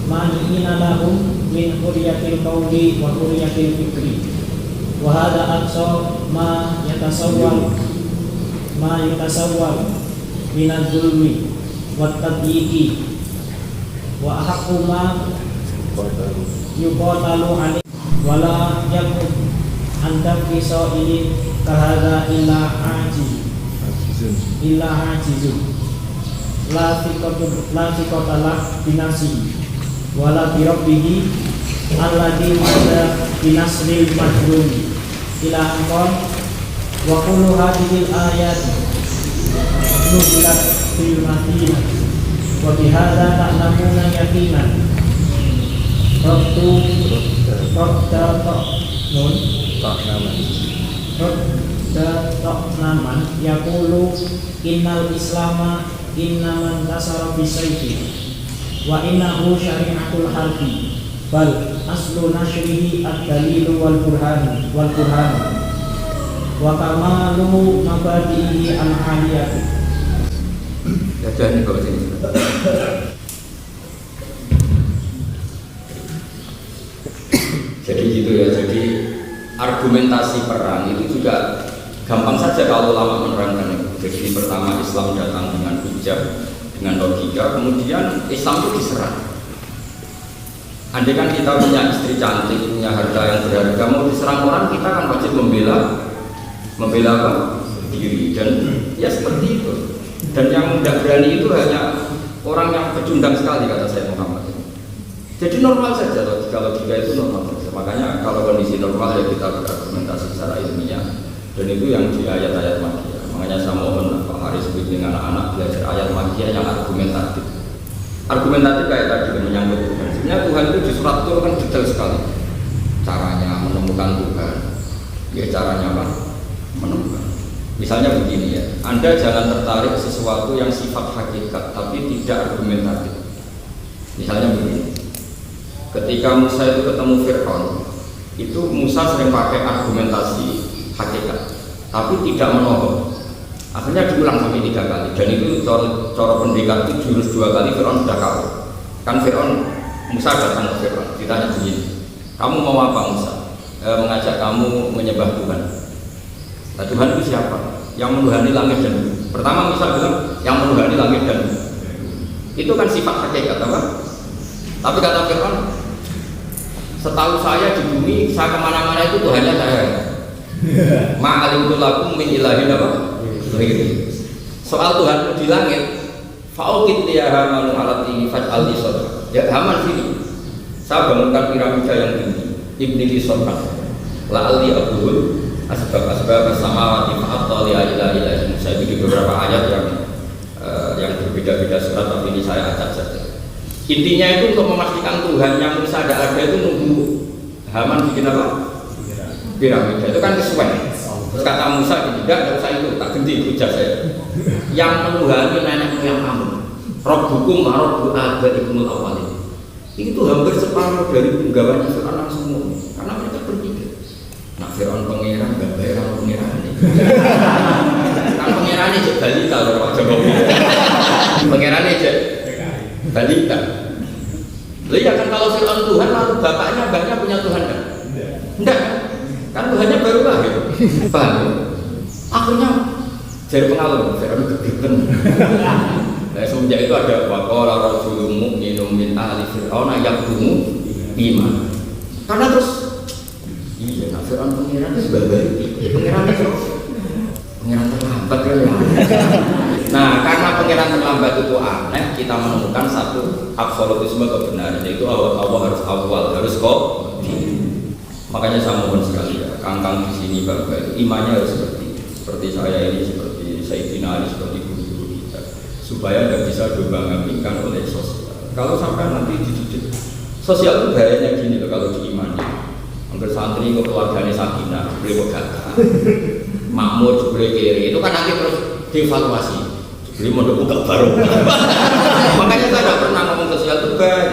[SPEAKER 2] mani'ina lahum min hurriyatil qawli wa hurriyatil fikri wa hadha aqsa ma yatasawwar minal zulmi wat tadyiqi wa ahqqu ma yuqatalu alaihi wala yakun anta fi sa'ili kahadha illa ajizun la fiqatalah binasi wala bi rabbihi alladhi ma'ada binasril majrumi ila anqal wa kullu hadhil ayat nuzilat fil Madinah wa bihadza ta'lamuna yaqinan Ta'naman yaqulu innal islama innaman tasara bisayfi wa innahu syari'atul harbi bal aslu nashrihi ad-dalilu wal burhan wa kamalu mabadihi al-aliyah.
[SPEAKER 1] Jadi kalau sini. Jadi gitu ya. Jadi argumentasi perang itu juga gampang saja kalau ulama menerangkan itu. Jadi pertama Islam datang dengan hujah, dengan logika, kemudian Islam itu diserang. Andai kan kita punya istri cantik, punya harta yang berharga, mau diserang orang, kita kan wajib membela apa? Diri. Dan ya seperti itu. Dan yang tidak berani itu hanya orang yang pecundang sekali, kata saya Muhammad. Jadi normal saja, logika itu normal saja. Makanya kalau kondisi normal ya kita berargumentasi secara ilmiah. Dan itu yang di ayat-ayat Makkiyah. Makanya saya mohon Pak Haris dengan anak-anak belajar ayat Makkiyah yang argumentatif. Argumentatif kayak tadi menyangkut Tuhan. Sebenarnya Tuhan itu di surat itu kan detail sekali. Caranya menemukan Tuhan. Ya caranya apa? Menemukan. Misalnya begini ya, Anda jangan tertarik sesuatu yang sifat hakikat tapi tidak argumentatif. Misalnya begini, ketika Musa itu ketemu Fir'aun, itu Musa sering pakai argumentasi hakikat tapi tidak menohok. Akhirnya diulang sampai 3 kali, dan itu cara pendekat itu jurus 2 kali Fir'aun sudah kabur. Kan Musa datang ke Fir'aun, ditanya begini, kamu mau apa Musa? Mengajak kamu menyembah Tuhan. Nah, Tuhan itu siapa? Yang menuhani langit dan bumi. Pertama Musa bilang yang menuhani langit dan bumi. Itu kan sifat hakikat apa? Tapi kata Fir'aun, setahu saya di bumi, saya kemana-mana itu Tuhannya saya. Ma'alimtu lakum min ilahin apa? Soal Tuhan di langit, fa'ukit ya Haman alati faj'al li sodra. Ya Haman sini, saya bangunkan piramida yang tinggi, ibni li sodra la'ali abuhul asbab samawati fa'attali ila ilahi Musa. Itu di beberapa ayat yang berbeda-beda surat, tapi ini saya acak saja. Intinya itu untuk memastikan Tuhan yang Musa tidak ada itu nunggu Haman bikin apa? Piramida. Itu kan kesuwen. Terus kata Musa, tidak usah itu, tak ganti hujah saya. Yang menuhani nenek moyang kamu, Rabbukum wa Rabbu abaikumul awwalin. Itu hampir separuh dari penggawaannya Fir'aun semua. Karena mereka berpikir, nah Fir'aun pangeran, gak bayar pangeran ini. Kan pangeran ini cek balita loh Pak Jokowi. Pangeran ini cek balita. Loh ya kan kalau Fir'aun Tuhan, lalu bapaknya punya Tuhan kan? Enggak kan Tuhannya baru lahir. Paham? Akhirnya jadi pengalaman Fir'aun kegiatan. Nah semenjak itu ada waqala rajulun mu'minun min ahli Fir'aun yaqdumu bima. Karena terus iya, nah Fir'aun pangeran itu sebagai pangeran itu pangeran terlambat kan ya. Nah, karena pengiran terlambat itu aneh, kita menemukan satu absolutisme kebenaran, yaitu Allah harus awal, harus kok. Makanya saya mohon sekali ya, kangkang di sini bapak itu imannya harus seperti saya ini, seperti Sayyidina Ali, seperti guru-guru kita, supaya tidak bisa diomong-ambingkan oleh sosial. Kalau sampai nanti dididik sosial itu bahayanya gini loh kalau diimani. Hampir santri ke keluarganya Sakinah, boleh berkata makmur, boleh kiri, itu kan nanti terus dievaluasi. Jadi mau buka baru. Makanya saya tidak pernah ngomong sosial itu baik.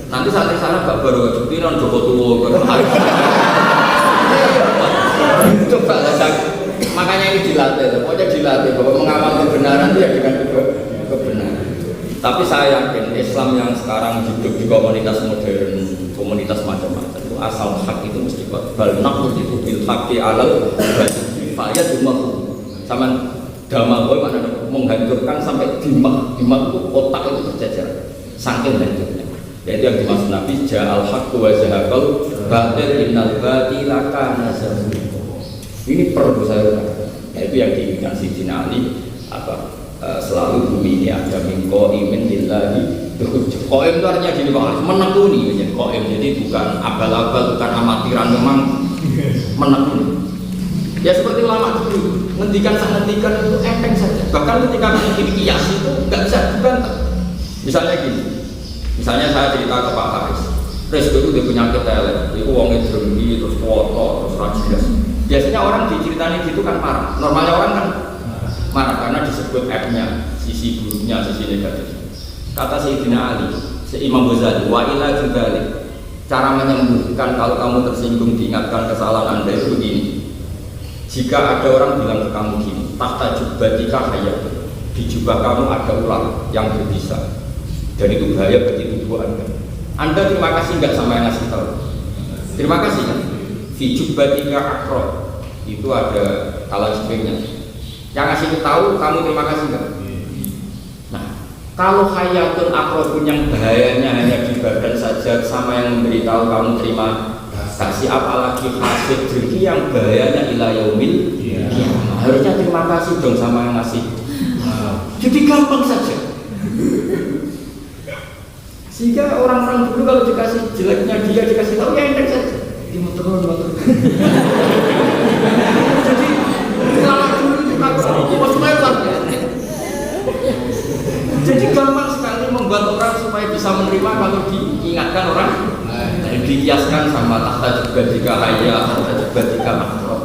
[SPEAKER 1] Nanti santri sana gak baru kepikiran Joko Tua. Coba makanya ini dilatih. Pokoknya dilatih bahwa mengawal kebenaran itu ya dengan kebenaran. Tapi saya yakin Islam yang sekarang hidup di komunitas modern, komunitas macam-macam itu asal hak itu mesti kuat. Bal naqul itu bil haqqi alal fayat umahu. Sama Dhamma boy maknanya menghancurkan sampai dimak itu otak itu berjajar saking hancurnya. Yaitu yang dimaksud Nabi ja'al haqqu wa zahaqal batil innal batila kana zahuqa. Ini perlu saya yaitu yang diinginkan Sayyidina Ali apa selalu bumi ini ada min qaimin lillahi tuhujjah. Qaim itu artinya gini Pak, menekuni ya qaim. Jadi bukan abal-abal, bukan amatiran, memang menekuni. Ya seperti ulama dulu, ngendikan itu enteng saja. Bahkan ketika bikin kias itu nggak bisa dibantah. Misalnya gini, misalnya saya cerita ke Pak Haris, Resko itu dia penyakit telet, itu uangnya drengki, terus foto, terus rajias. Biasanya orang diceritain gitu kan marah. Normalnya orang kan marah karena disebut F-nya, sisi buruknya, sisi negatifnya. Kata Sayyidina Ali, Imam Ghazali, wa ila judalik. Cara menyembuhkan kalau kamu tersinggung diingatkan kesalahan Anda itu begini. Jika ada orang bilang ke kamu gini, tahta jubbatika hayat, di jubah kamu ada ular yang berbisa, dan itu bahaya bagi tubuh Anda. Anda terima kasih nggak sama yang ngasih tahu? Terima kasih kan? Fi jubbatika akro, itu ada kala jubahnya. Yang ngasih tahu kamu terima kasih nggak? Nah, kalau hayatun akrobun yang bahayanya hanya di badan saja, sama yang memberitahu kamu terima kasih, apalagi hasil rezeki yang bahayanya ila yaumil qiyamah. Harusnya terima kasih dong sama yang ngasih. Jadi gampang saja. Sehingga orang-orang dulu kalau dikasih jeleknya dia dikasih tahu ya enteng saja. Dia motor. Jadi selama dulu itu jadi gampang sekali membuat orang supaya bisa menerima kalau diingatkan orang. Dikiaskan sama tahta jubbatika hayya, tahta jubbatika makro.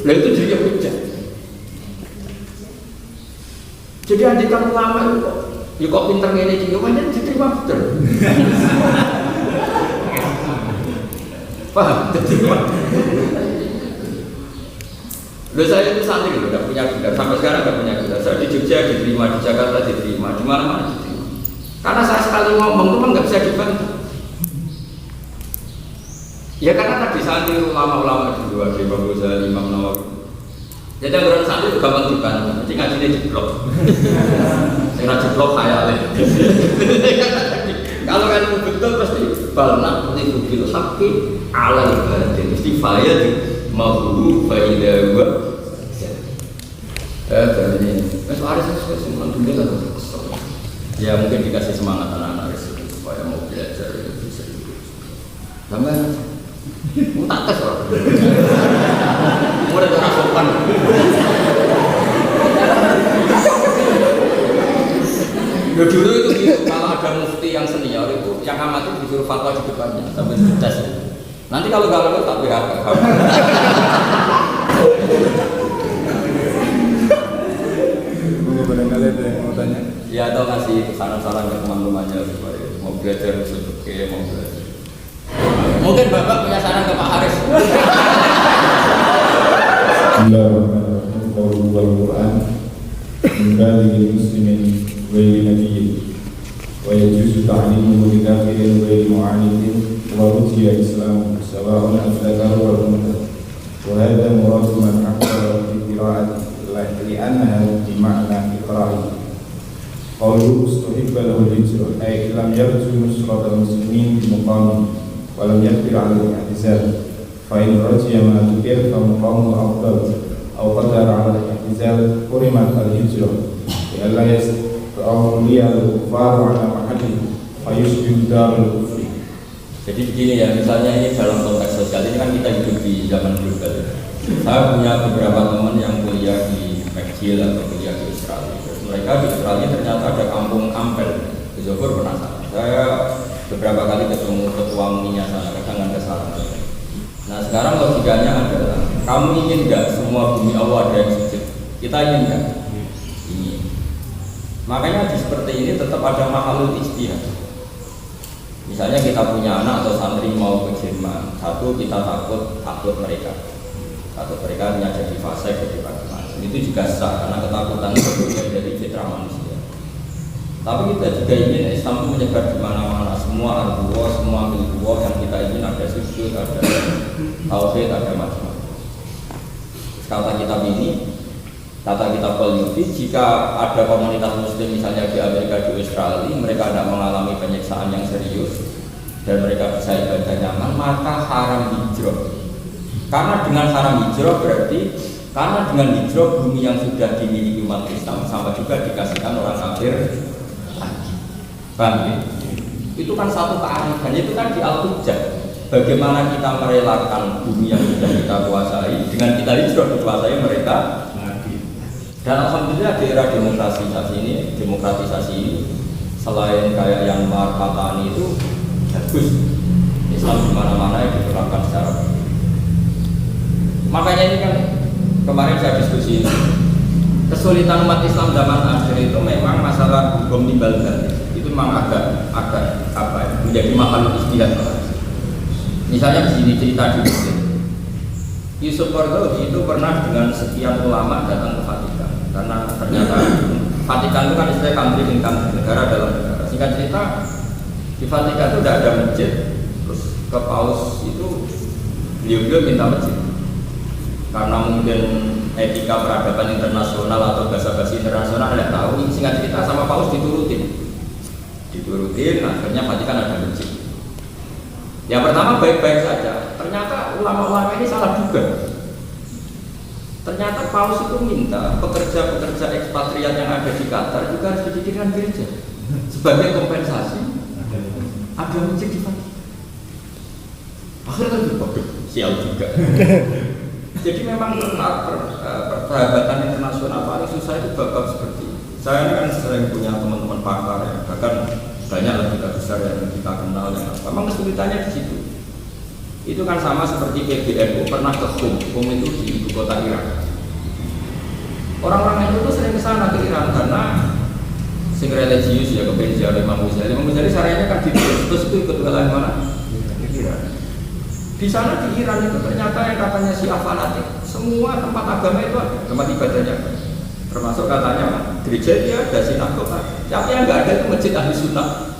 [SPEAKER 1] Nah itu jadi hujah. Jadi andikan ulama itu kok, ya kok pinter ngene iki, yo pancen diterima betul. Paham? Loh saya itu santri loh, tidak punya gelar, sampai sekarang tidak punya gelar. Saya di Jogja diterima, di Jakarta diterima, di mana-mana diterima. Karena saya sekali ngomong itu nggak bisa dibantah. Ya karena tadi santri ulama-ulama dulu ada Imam Ghazali, Imam Nawawi. Jadi orang santri itu gampang dibantah, jadi ngajinya jeblok. Saya jeblok khayalnya. Kalau kan betul pasti balnak itu bil haqqi alal batil. Mesti fayad mahulu faidah wa. Ini mas Aris semua dunia lah. Ya mungkin dikasih semangat anak-anak itu supaya mau belajar itu bisa. Tambah tak tes orang. Mudah orang sopan. Ya dulu itu gitu, kalau ada mufti yang senior itu yang amati disuruh fatwa di depannya sampai tes. Nanti kalau gak lulus tak PHK.
[SPEAKER 3] Barangkali ada yang mau tanya.
[SPEAKER 1] Ya atau kasih saran-saran ke teman-temannya supaya mau belajar sebagai mau belajar. Mungkin Bapak punya saran ke Pak Haris.
[SPEAKER 3] Bismillahirrahmanirrahim. Qaulul Quran Mubali muslimin Waili nabiyyin Wa yajuzu ta'limuhu lidakhirin waili mu'anidin Wa rujiya islamu Sawa'un al-dhakaru wal-muntah Wa hadha muradu man haqqara fi qira'ati Li'annaha dima'na iqra'i Qauluhu ustuhibba lahu al-hijra Ay ilam yarju nusrat al-muslimin bimuqamin Walam yakfir alaihi al-i'tizal Fa'in rajiya ma tukir Fa'muqamu afdal Aw qadar ala al-i'tizal Kurimat al-hijrah لئلا يستولي الكفار على محله فيشبه دار الكفر.
[SPEAKER 1] Jadi begini ya, misalnya ini dalam konteks sosial ini kan kita hidup di zaman global. Saya punya beberapa teman yang kuliah di McGill atau kuliah di Australia. Terus mereka di Australia ternyata ada kampung Ampel. Di Johor pernah saya beberapa kali ketemu ketua MUI-nya sana, kadang ada saran. Nah sekarang logikanya adalah, kamu ingin nggak semua bumi Allah ada yang sujud? Kita ingin nggak? Ingin. Makanya di seperti ini tetap ada mahalul ijtihad. Misalnya kita punya anak atau santri mau ke Jerman, satu kita takut mereka hanya jadi fasik, jadi macam-macam. Itu juga sah karena ketakutan itu bagian dari citra manusia. Tapi kita juga ingin Islam itu menyebar di mana-mana, semua arduwa, semua milikuwa yang kita ingin ada sujud, ada tauhid, ada macam-macam. Kata kitab Al-Yufi, jika ada komunitas muslim misalnya di Amerika, di Australia, mereka tidak mengalami penyiksaan yang serius dan mereka bisa ibadah nyaman, maka haram hijrah. Karena dengan haram hijrah berarti karena dengan hijrah bumi yang sudah dimiliki umat Islam sama juga dikasihkan orang kafir. Paham ya? Itu kan satu kearifan, itu kan di Al-Hujjah. Bagaimana kita merelakan bumi yang sudah kita kuasai dengan kita hijrah dikuasai mereka. Dan alhamdulillah di era demokratisasi ini selain kayak yang Marfatani itu bagus, Islam di mana-mana yang diterapkan secara baik. Makanya ini kan kemarin saya diskusi, kesulitan umat Islam zaman akhir itu memang masalah hukum timbal balik. Itu memang agak apa ya, menjadi mahalul ijtihad. Misalnya di sini cerita di Mesir, Yusuf Qaradawi itu pernah dengan sekian ulama datang ke Vatikan. Karena ternyata Vatikan itu kan istilah country in country, negara dalam negara. Singkat cerita, di Vatikan itu tidak ada masjid. Terus ke Paus itu beliau minta masjid. Karena mungkin etika peradaban internasional atau bahasa-bahasa internasional tidak tahu. Singkat cerita sama Paus diturutin, akhirnya Vatikan ada masjid. Ya pertama baik-baik saja. Ternyata ulama-ulama ini salah juga. Ternyata Paus itu minta pekerja-pekerja ekspatriat yang ada di Qatar juga harus didirikan gereja sebagai kompensasi. Ada masjid di Vatikan. Akhirnya kan sial juga. Jadi memang persahabatan internasional paling susah itu bab seperti ini. Saya ini kan sering punya teman-teman pakar ya, bahkan banyak lembaga besar yang kita kenal yang memang kesulitannya di situ. Itu kan sama seperti PBNU pernah ke Qum itu di ibu kota Irak. Orang-orang itu tuh sering kesana ke Iran karena sing religius ya kepengen ziarah Imam Ghazali. Imam Ghazali syariahnya kan di terus itu ikut wilayah mana? Iran. Di sana di Iran itu ternyata yang katanya Syiah fanatik, semua tempat agama itu ada, tempat ibadahnya. Termasuk katanya gereja dia ada, sinagog. Tapi yang nggak ada itu masjid ahli sunnah.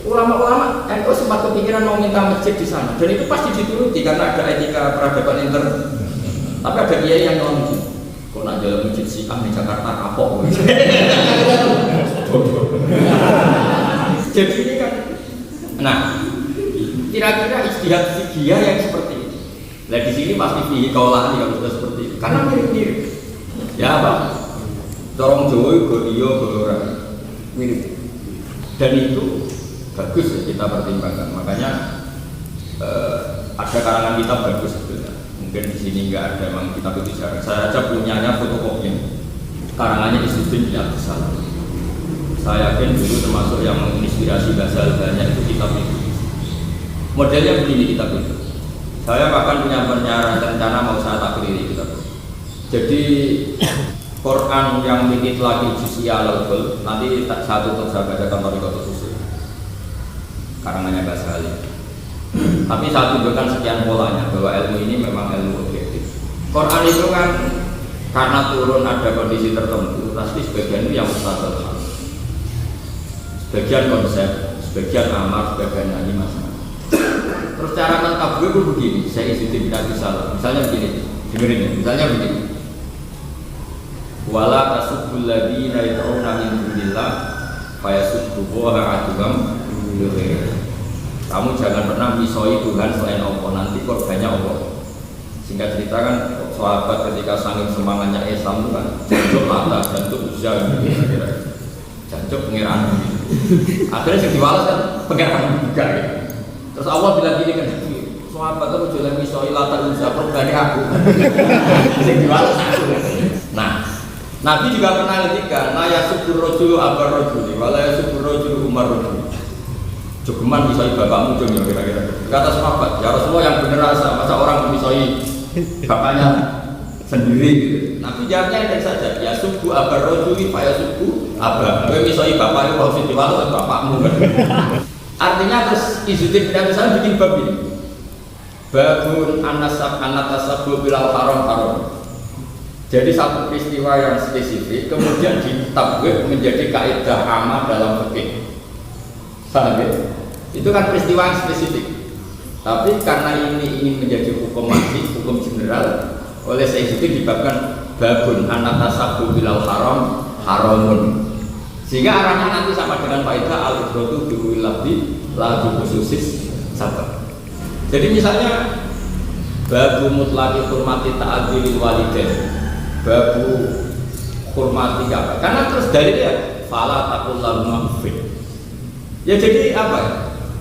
[SPEAKER 1] Ulama-ulama NU sempat kepikiran mau minta masjid di sana, dan itu pasti dituruti karena ada etika peradaban intern. Tapi ada kiai yang ngomong, kok nak jalan masjid Syiah di Jakarta kapok. Jadi ini kan, nah kira-kira ijtihad fikih yang seperti ini. Nah di sini pasti fikih kaulahan yang sudah seperti ini, karena mirip-mirip. Ya apa? Corong Jawa, Goriyo, Golora, mirip. Dan itu bagus ya kita pertimbangkan. Makanya ada karangan kitab bagus sebetulnya. Mungkin di sini nggak ada memang kitab itu jarang. Saya aja punyanya fotokopinya. Karangannya Izzuddin bin Abdus Salam. Saya yakin dulu termasuk yang menginspirasi Ghazali banyak itu kitab itu. Modelnya begini kitab itu. Saya bahkan punya rencana mau saya takriri kitab itu. Jadi Quran yang mikit lagi juz'iyah al-ghul nanti saya tutup saya bacakan Thariqatul Usul karangannya Ghazali. Tapi saya tunjukkan sekian polanya bahwa ilmu ini memang ilmu objektif. Quran itu kan karena turun ada kondisi tertentu, pasti sebagian itu yang mustahil, sebagian konsep, sebagian amar, sebagian nahi masalah. Terus cara menangkap gue begini, saya Izzuddin bin Abdus Salam. Misalnya begini, dengerin ya, misalnya begini. Wala tasubbul ladzina yad'una min dunillah fayasubbuha aduwam bil. Kamu jangan pernah misoi Tuhan selain Allah, nanti korbannya Allah. Singkat cerita kan sahabat ketika saking semangatnya Islam itu kan jancuk Lata, jancuk Uzza kira-kira. Jancuk pengiran. Akhirnya sing diwales kan pengiran juga gitu. Terus Allah bilang gini kan, sahabat itu jualan misoi Lata Uzza perbanding aku. Sing diwales aku. Nah, Nabi juga pernah ngendikan, "La yasubur rajulu abar rajuli, wa la yasubur rajulu umar rajuli." Jogeman misoi bapakmu dong ya kira-kira. Kata sahabat, "Ya Rasulullah yang bener rasa, masa orang misoi bapaknya sendiri gitu." Nabi jawabnya yang saja, "Ya subuh abar rajuli, fa ya subuh abar." Kowe misoi bapakmu kok sing diwales bapakmu kan. Artinya terus Izzuddin bin Abdussalam bikin bab ini. Babun anatasabbu bilal haram. Jadi satu peristiwa yang spesifik kemudian ditabwid menjadi kaidah amma dalam fikih. Paham ya? Itu kan peristiwa yang spesifik. Tapi karena ini menjadi hukum wajib, hukum general, oleh saya itu dibabkan babun anatasabbu bilal haramun. Sehingga arahnya nanti sama dengan kaidah al-ibratu bi lafzi la bi khususis sabab. Jadi misalnya babu mutlaqi hurmati ta'adzilil walidain. Babu hormati apa? Karena terus dari dia fala taqul lahum uffin. Ya jadi apa ya?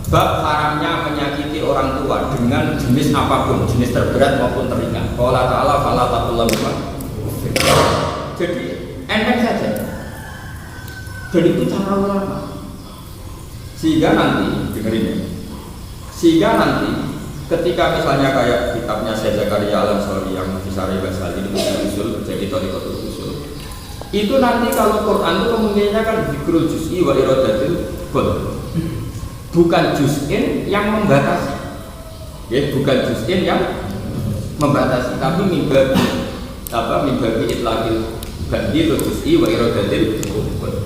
[SPEAKER 1] Bab haramnya menyakiti orang tua dengan jenis apapun, jenis terberat maupun teringan. Qala ta'ala fala taqul lahum uffin. Jadi enteng saja. Dan itu cara ulama. Sehingga nanti dengerin ya. Sehingga nanti ketika misalnya kayak kitabnya Syekh Zakaria Al-Ansari yang Fisari Ghazali itu usul jadi thariqatul usul. Itu nanti kalau Quran itu kemungkinannya kan dzikrul juz'i wa iradatul kull. Bukan juz'in yang membatasi. Ya, bukan juz'in yang membatasi, tapi mimbabi itlaqil bagi juz'i wa iradatul kull.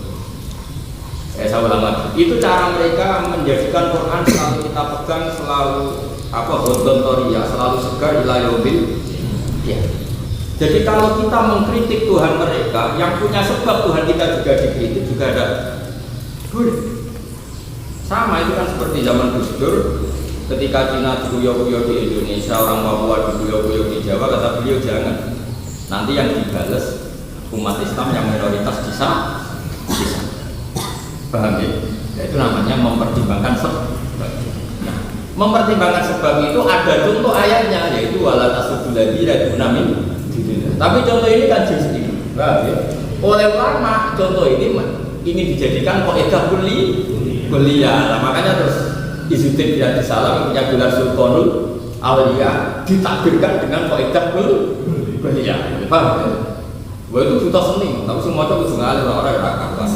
[SPEAKER 1] Saya ulang lagi. Itu cara mereka menjadikan Quran selalu kita pegang, selalu hodontoria, selalu segar ila yaumil ya. Jadi kalau kita mengkritik Tuhan mereka yang punya sebab Tuhan kita juga dikritik juga ada boleh. Sama itu kan seperti zaman Gus Dur ketika Cina dikuyok-kuyok di Indonesia, orang Papua dikuyok-kuyok di Jawa, kata beliau jangan. Nanti yang dibales umat Islam yang minoritas bisa. Paham ya? Itu namanya mempertimbangkan sebab. Mempertimbangkan sebab itu ada contoh ayatnya yaitu wala tasubul ladzina yunamin. Tapi contoh ini kan jenis ini. Paham ya? Oleh ulama contoh ini dijadikan kaidah kuliah. Nah, makanya terus Izzuddin bin Abdussalam punya gelar Sultanul Auliya ditakbirkan dengan kaidah kuliah. Paham ya? Wah itu buta seni, tapi semua itu ngalir orang yang akan kelas.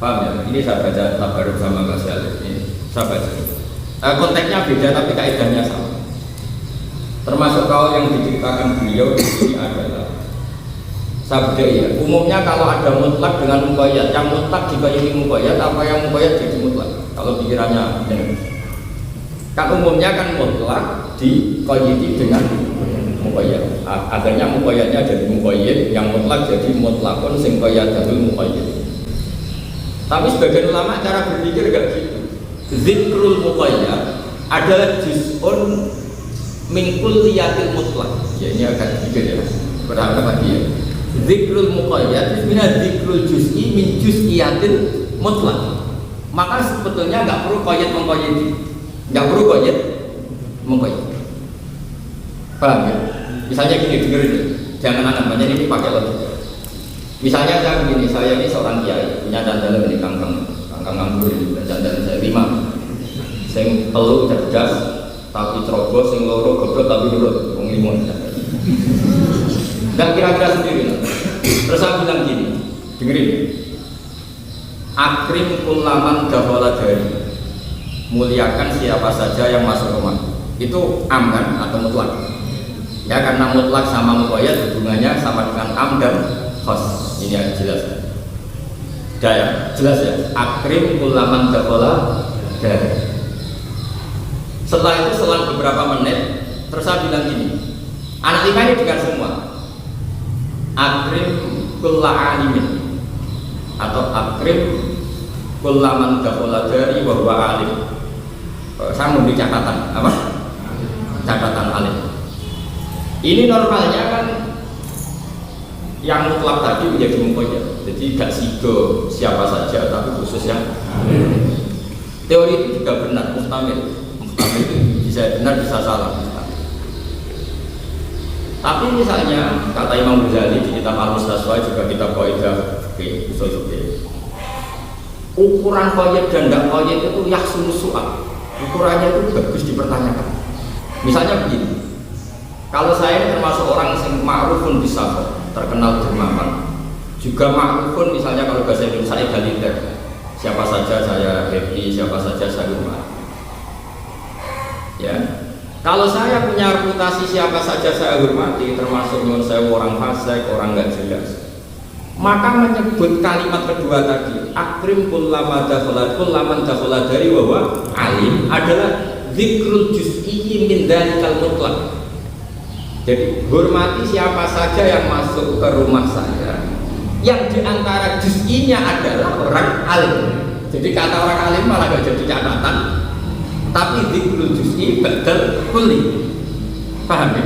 [SPEAKER 1] Paham ya? Ini saya baca tabaruk sama Mas Yalif ini. Saya baca. Konteksnya beda tapi kaidahnya sama. Termasuk kalau yang diceritakan beliau di sini adalah sabda ya. Umumnya kalau ada mutlak dengan muqayyad, yang mutlak dibayani muqayyad, apa yang muqayyad jadi mutlak. Kalau pikirannya benar. Kan umumnya kan mutlak diqayyidi dengan muqayyad. Akhirnya muqayyadnya jadi muqayyad, yang mutlak jadi mutlakun sing qayyadatul muqayyad. Tapi sebagian ulama cara berpikir gak gitu. Zikrul muqayyad adalah juz'un min kulliyatil mutlaq. Ya ini agak sedikit ya. Berapa tadi ya? Zikrul muqayyad sebenarnya zikrul juz'i min juz'iyatil mutlaq. Maka sebetulnya enggak perlu qayyad mengqayyadi. Enggak perlu qayyad mengqayyad. Paham ya? Misalnya gini, dengerin. Jangan banyak ini pakai logika. Misalnya saya begini, saya ini seorang kiai, punya dandalan di kangkang nganggur ini, dandalan saya 5. Sing telu cerdas, tapi ceroboh, sing loro goblok tapi nurut, wong 5. Dan kira-kira sendiri. Terus saya bilang gini, dengerin. Akrim kullaman dakhala dari. Muliakan siapa saja yang masuk rumah. Itu am kan atau mutlak? Ya karena mutlak sama muqayyad hubungannya sama dengan am dan khos. Ini yang jelas. Ya, jelas ya. Akrim kullaman dakhala dari. Setelah itu selang beberapa menit terus saya bilang gini, anak 5 ini dengar semua. Akrim kulla alimin atau akrim kullaman dakhala dari wa huwa alim. Saya memberi catatan apa? Catatan alim. Ini normalnya kan yang mutlak tadi menjadi mukoyat. Jadi gak sido siapa saja, tapi khusus yang teori itu juga benar, muhtamil itu bisa benar, bisa salah. Tapi misalnya kata Imam Ghazali di kitab Al-Mustasfa, juga kitab Qaidah usul fikih, ukuran qayyid dan tidak qayyid itu yahsunu su'al, ukurannya itu bagus dipertanyakan. Misalnya begini, kalau saya ini termasuk orang yang ma'rufun bisa terkenal dermawan, juga ma'rufun misalnya kalau bahasa Indonesia saya egaliter, siapa saja saya happy, siapa saja saya hormat, ya. Kalau saya punya reputasi siapa saja saya hormati, termasuk nyuwun saya orang fasik, orang nggak jelas, maka menyebut kalimat kedua tadi, akrim kullaman dakhala dari wawa alim, adalah dzikrul juz'i min dzalikal mutlaq. Jadi hormati siapa saja yang masuk ke rumah saya, yang diantara juz'inya adalah orang alim. Jadi kata orang alim malah gak jadi catatan, tapi dzikrul juz'i badal kulli. Paham ya?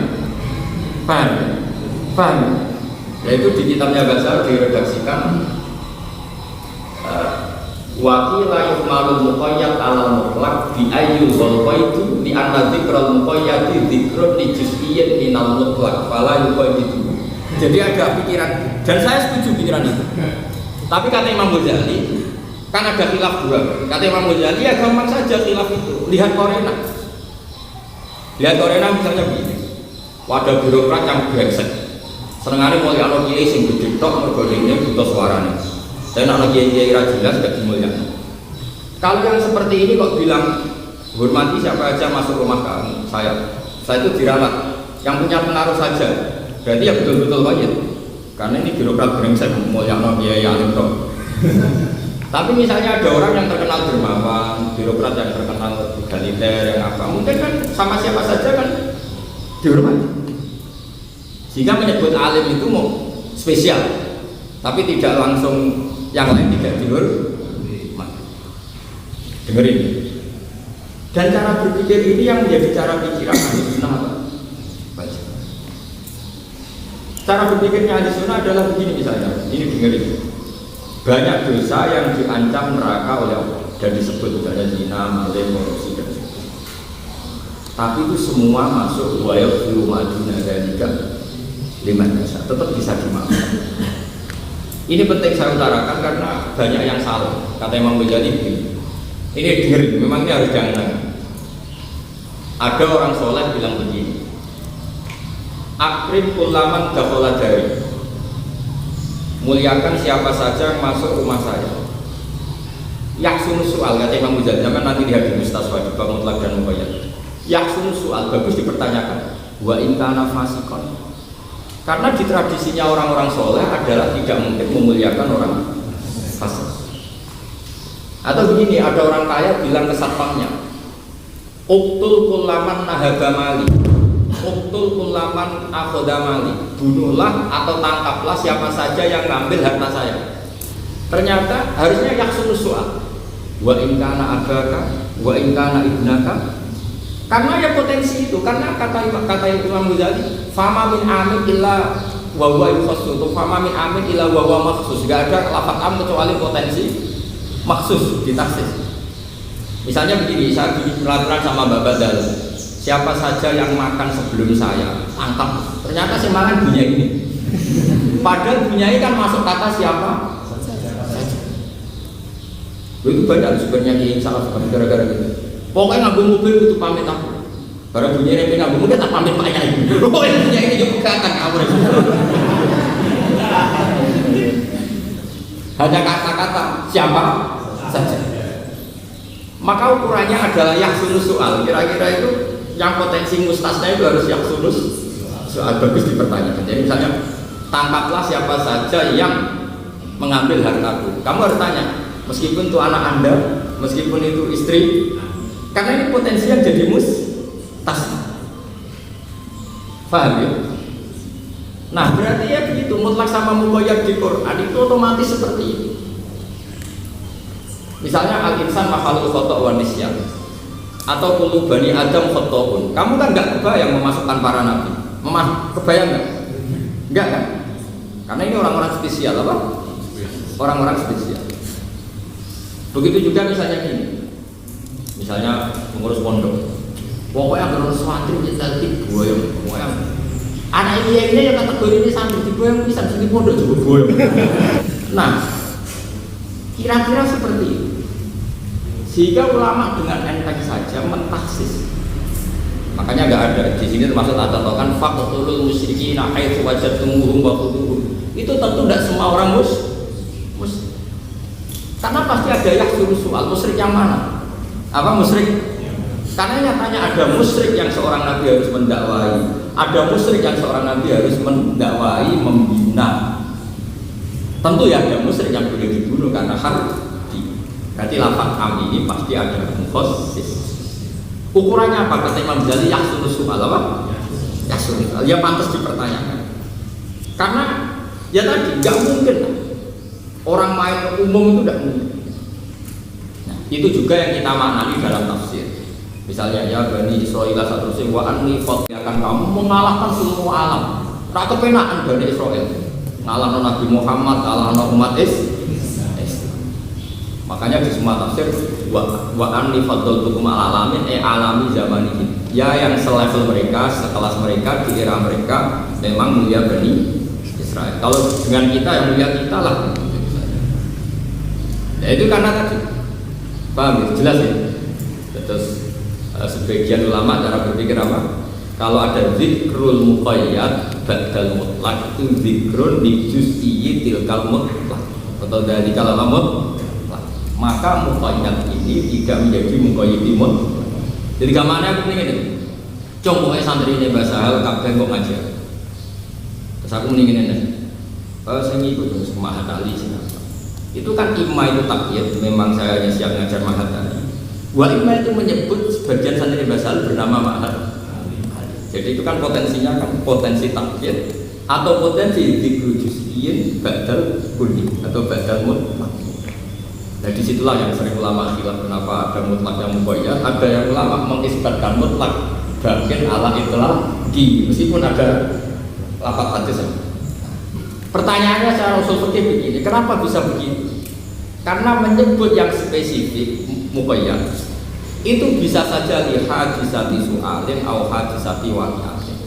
[SPEAKER 1] Paham ya? Paham ya? Yaitu di kitabnya Ghazali diredaksikan wakila yuhmalul muqayyad ala mutlaq bi ayyul ghalqaitu li anna dzikral muqayyadi dzikrun li juz'iyyin minal mutlaq fala yuqayyidu. Jadi ada pikiran, dan saya setuju pikiran itu. Tapi kata Imam Ghazali kan ada khilaf dua. Kata Imam Ghazali ya gampang saja khilaf itu. Lihat Korena. Lihat Korena misalnya begini. Wadah birokrat yang brengsek. Senengane mulya ana kiai sing gedhe tok mergo dene butuh suarane. Saya nak kiai ra jelas gak dimulyani. Kalau yang seperti ini kok bilang hormati siapa aja masuk rumah kamu, saya itu diralat. Yang punya pengaruh saja. Berarti ya betul-betul wajib. Karena ini birokrat brengsek mulya ana kiai alim tok. Tapi misalnya ada orang yang terkenal dermawan, birokrat yang terkenal egaliter, yang apa, mungkin kan sama siapa saja kan dihormati. Sehingga menyebut alim itu mau spesial, tapi tidak langsung yang lain tidak dihormati. Dengerin. Dan cara berpikir ini yang menjadi cara pikiran ahli sunnah apa? Baca. Cara berpikirnya ahli sunnah adalah begini misalnya, ini dengerin. Banyak dosa yang diancam neraka oleh Allah dan disebut misalnya zina, maling, korupsi dan sebagainya. Tapi itu semua masuk wayaf rumahuna dan liman dasar, tetap bisa dimaafkan. Ini penting saya utarakan karena banyak yang salah. Kata Imam Ghazali ini dengerin, memang ini harus jangan. Ada orang soleh bilang begini, akrim kullaman dakhala dari, muliakan siapa saja yang masuk rumah saya. Yaksunu soal, kata Imam Ghazali, kan nanti dia di Mustasfa di bab mutlak dan muqayyad. Yaksunu soal, bagus dipertanyakan. Wa in kana fasikon. Karena di tradisinya orang-orang soleh adalah tidak mungkin memuliakan orang fasik. Atau begini, ada orang kaya bilang ke satpamnya, uktul kullaman nahagamali, uktul kullaman akhodamali, bunuhlah atau tangkaplah siapa saja yang ngambil harta saya. Ternyata harusnya yaksunu soal, wa in kana abaka, wa in kana ibnaka. Karena ya potensi itu, karena kata Imam Ghazali, fama min amin illa wa huwa yukhassus, fama min amin illa wa huwa makhsus. Enggak ada lafaz am kecuali potensi maksus ditaksis. Misalnya begini, saya bikin peraturan sama Mbak Badal, siapa saja yang makan sebelum saya tangkap. Ternyata si makan punya ini. Padahal punya ini kan masuk kata siapa saja. Itu banyak sebenarnya yang salah gara-gara gitu. Pokoknya ngambil mobil itu pamit aku. Barang bunyi ini ngambil mobil tak pamit Pak Yai. Pokoknya punya ini juga pegatan kamu. Hanya kata-kata siapa saja. Maka ukurannya adalah yahsunus soal. Kira-kira itu yang potensi mustasna itu harus yahsunus soal, bagus dipertanyakan. Jadi misalnya tangkaplah siapa saja yang mengambil hartaku. Kamu harus tanya, meskipun itu anak Anda, meskipun itu istri. Karena ini potensi yang jadi mustas. Paham ya? Nah berarti ya begitu, mutlak sama muqayyad di Quran itu otomatis seperti itu. Misalnya al-insan makhluk khata' wa nisyan, atau kullu bani adam khata'un. Kamu kan nggak kebayang memasukkan para nabi. Kebayang nggak? Enggak kan? Karena ini orang-orang spesial apa? Orang-orang spesial. Begitu juga misalnya gini. Misalnya pengurus pondok. Pokoknya pengurus santri kita diboyong. Pokoknya anak ini yang kategori ini santri diboyong bisa di pondok juga boyong. Nah, kira-kira seperti itu. Sehingga ulama dengan enteng saja mentaksis. Makanya nggak ada di sini termasuk ada kan faqtulul musyrikin haitsu wajadtumuhum wa qutuhum. Itu tentu tidak semua orang musyrik. Karena pasti ada yang suruh soal musyrik yang mana? Apa musyrik? Karena nyatanya ada musyrik yang seorang nabi harus mendakwai, ada musyrik yang seorang nabi harus mendakwai, membina. Tentu ya ada musyrik yang boleh dibunuh karena harbi. Berarti lafaz am ini pasti ada mukhasis. Ukurannya apa? Kata Imam Ghazali yahsunu su'al apa? Yahsunu su'al. Ya pantas dipertanyakan. Karena ya tadi nggak mungkin orang main umum itu tidak mungkin. Nah, itu juga yang kita maknai dalam tafsir. Misalnya ya Bani Israil seterusnya wa anni akan kamu mengalahkan seluruh alam. Tak kepenaan Bani Israil ngalahkan Nabi Muhammad, ngalahkan umat Islam. Makanya di semua tafsir wa anni faddaltukum ala alamin alami zaman ini. Ya yang selevel mereka, sekelas mereka, di era mereka memang mulia Bani Israil. Kalau dengan kita yang mulia kita lah. Ya itu karena tadi paham ya? Jelas ya? Terus sebagian ulama cara berpikir apa? Kalau ada zikrul muqayyad badal mutlak itu zikrun di juz'i tilkal mutlak atau dari kalau mutlak, maka muqayyad ini tidak menjadi muqayyad mutlak. Jadi gamane aku ngene iki. Contohnya santri ini bahasa hal kabeh kok ngajar. Terus aku mending ngene. Sing ikut terus Mahatali sing apa. Itu kan imma itu takyid, memang saya hanya siap ngajar Mahatali. Wa imma itu menyebut sebagian santri bahasa hal bernama Mahatali. Jadi itu kan potensinya kan potensi takyid atau potensi dzikru juz'iyyin badal kulli atau badal mutlak. Nah disitulah yang sering ulama bilang kenapa ada mutlak yang muqayyad, ada yang ulama mengisbatkan mutlak bagian ala itlaqi meskipun ada lafaz hadis. Pertanyaannya secara usul fikih begini, kenapa bisa begitu? Karena menyebut yang spesifik muqayyad itu bisa saja li hadisati su'alin au hadisati waqi'atin.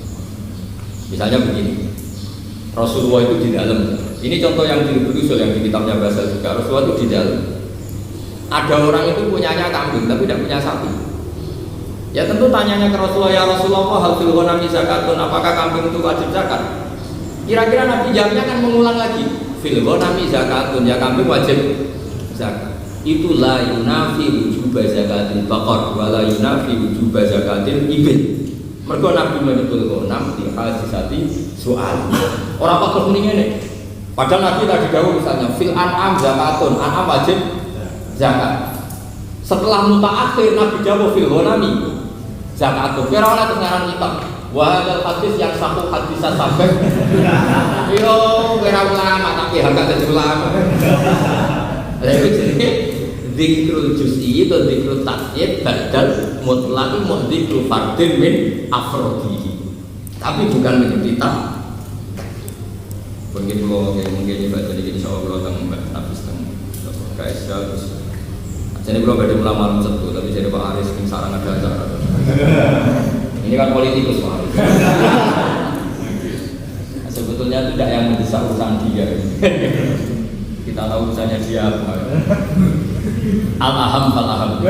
[SPEAKER 1] Misalnya begini, Rasulullah itu di dalam, ini contoh yang diusul yang di kitabnya Basal juga, Rasulullah itu di dalam. Ada orang itu punyanya kambing tapi tidak punya sapi. Ya tentu tanyanya ke Rasulullah, ya Rasulullah hal fil ghanami zakatun, apakah kambing itu wajib zakat? Kira-kira Nabi jawabnya kan mengulang lagi, fil ghanami zakatun, ya kambing wajib zakat. Itu la yunafi wujuba zakatil baqar wa la yunafi wujuba zakatil ibil. Mergo Nabi menyebut ghanam di hadisati soal. Ora kok muni ngene. Padahal Nabi tadi dawuh misalnya fil an'am zakatun, an'am wajib zakat. Setelah mutaakhir Nabi jawab fil ghanami zakatun. Kira oleh pengaran kita. Wa hadzal hadis yang satu hadisah sampai. Yo kira ulama tapi harga ulama. Lha iki zikrul juz'i atau zikrul takyid badal mutlaq mudzikru fardin min afrodihi, tapi bukan menjadi tak. Begitu mungkin baca di insya Allah tentang habis tentang KSK terus. Jadi belum ada ulama satu, tapi jadi Pak Aris yang sarang ada acara. Ini kan politikus Pak Aris. Sebetulnya tidak yang mendesak urusan dia. Kita tahu urusannya dia apa. Al-aham fal-aham.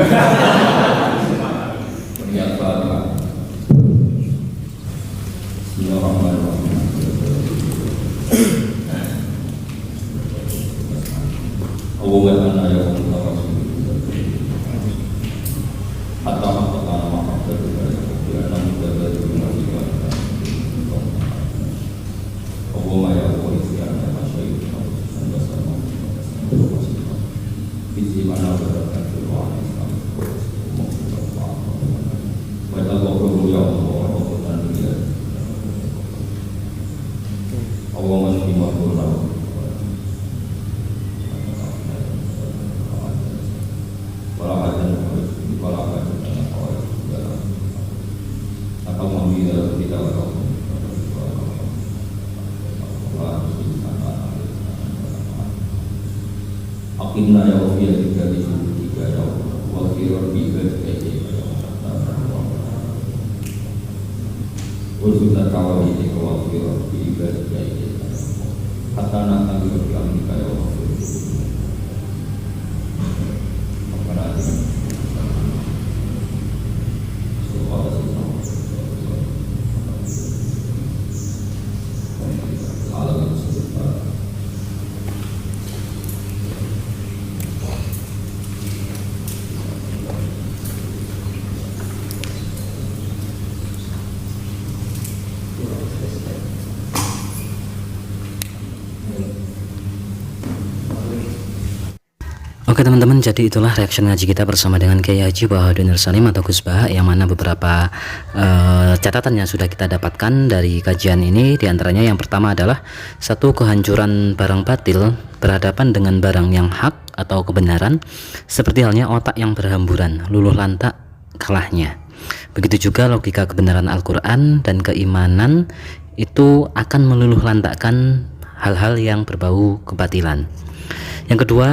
[SPEAKER 1] Ya Pak. Bismillahirrahmanirrahim. Allahumma ya Allah. Hatta hatta maha Allahumma ya Allah. Bisi mana berkat doa Islam. Baca Allah ya Allah dan dia. Allah menerima doa. Inna ya wafiyah juga di juga ya wakil juga Ursuta kawal ini kawafir di ibadah ini Hatta nakal di amika ya wafir Makana adil
[SPEAKER 4] Oke teman-teman, jadi itulah reaction ngaji kita bersama dengan Kiai Haji Bahaduddin Salim atau Gus Bah, yang mana beberapa catatan yang sudah kita dapatkan dari kajian ini. Diantaranya yang pertama adalah satu, kehancuran barang batil berhadapan dengan barang yang hak atau kebenaran, seperti halnya otak yang berhamburan, luluh lantak kalahnya. Begitu juga logika kebenaran Al-Quran dan keimanan itu akan meluluh lantakkan hal-hal yang berbau kebatilan. Yang kedua,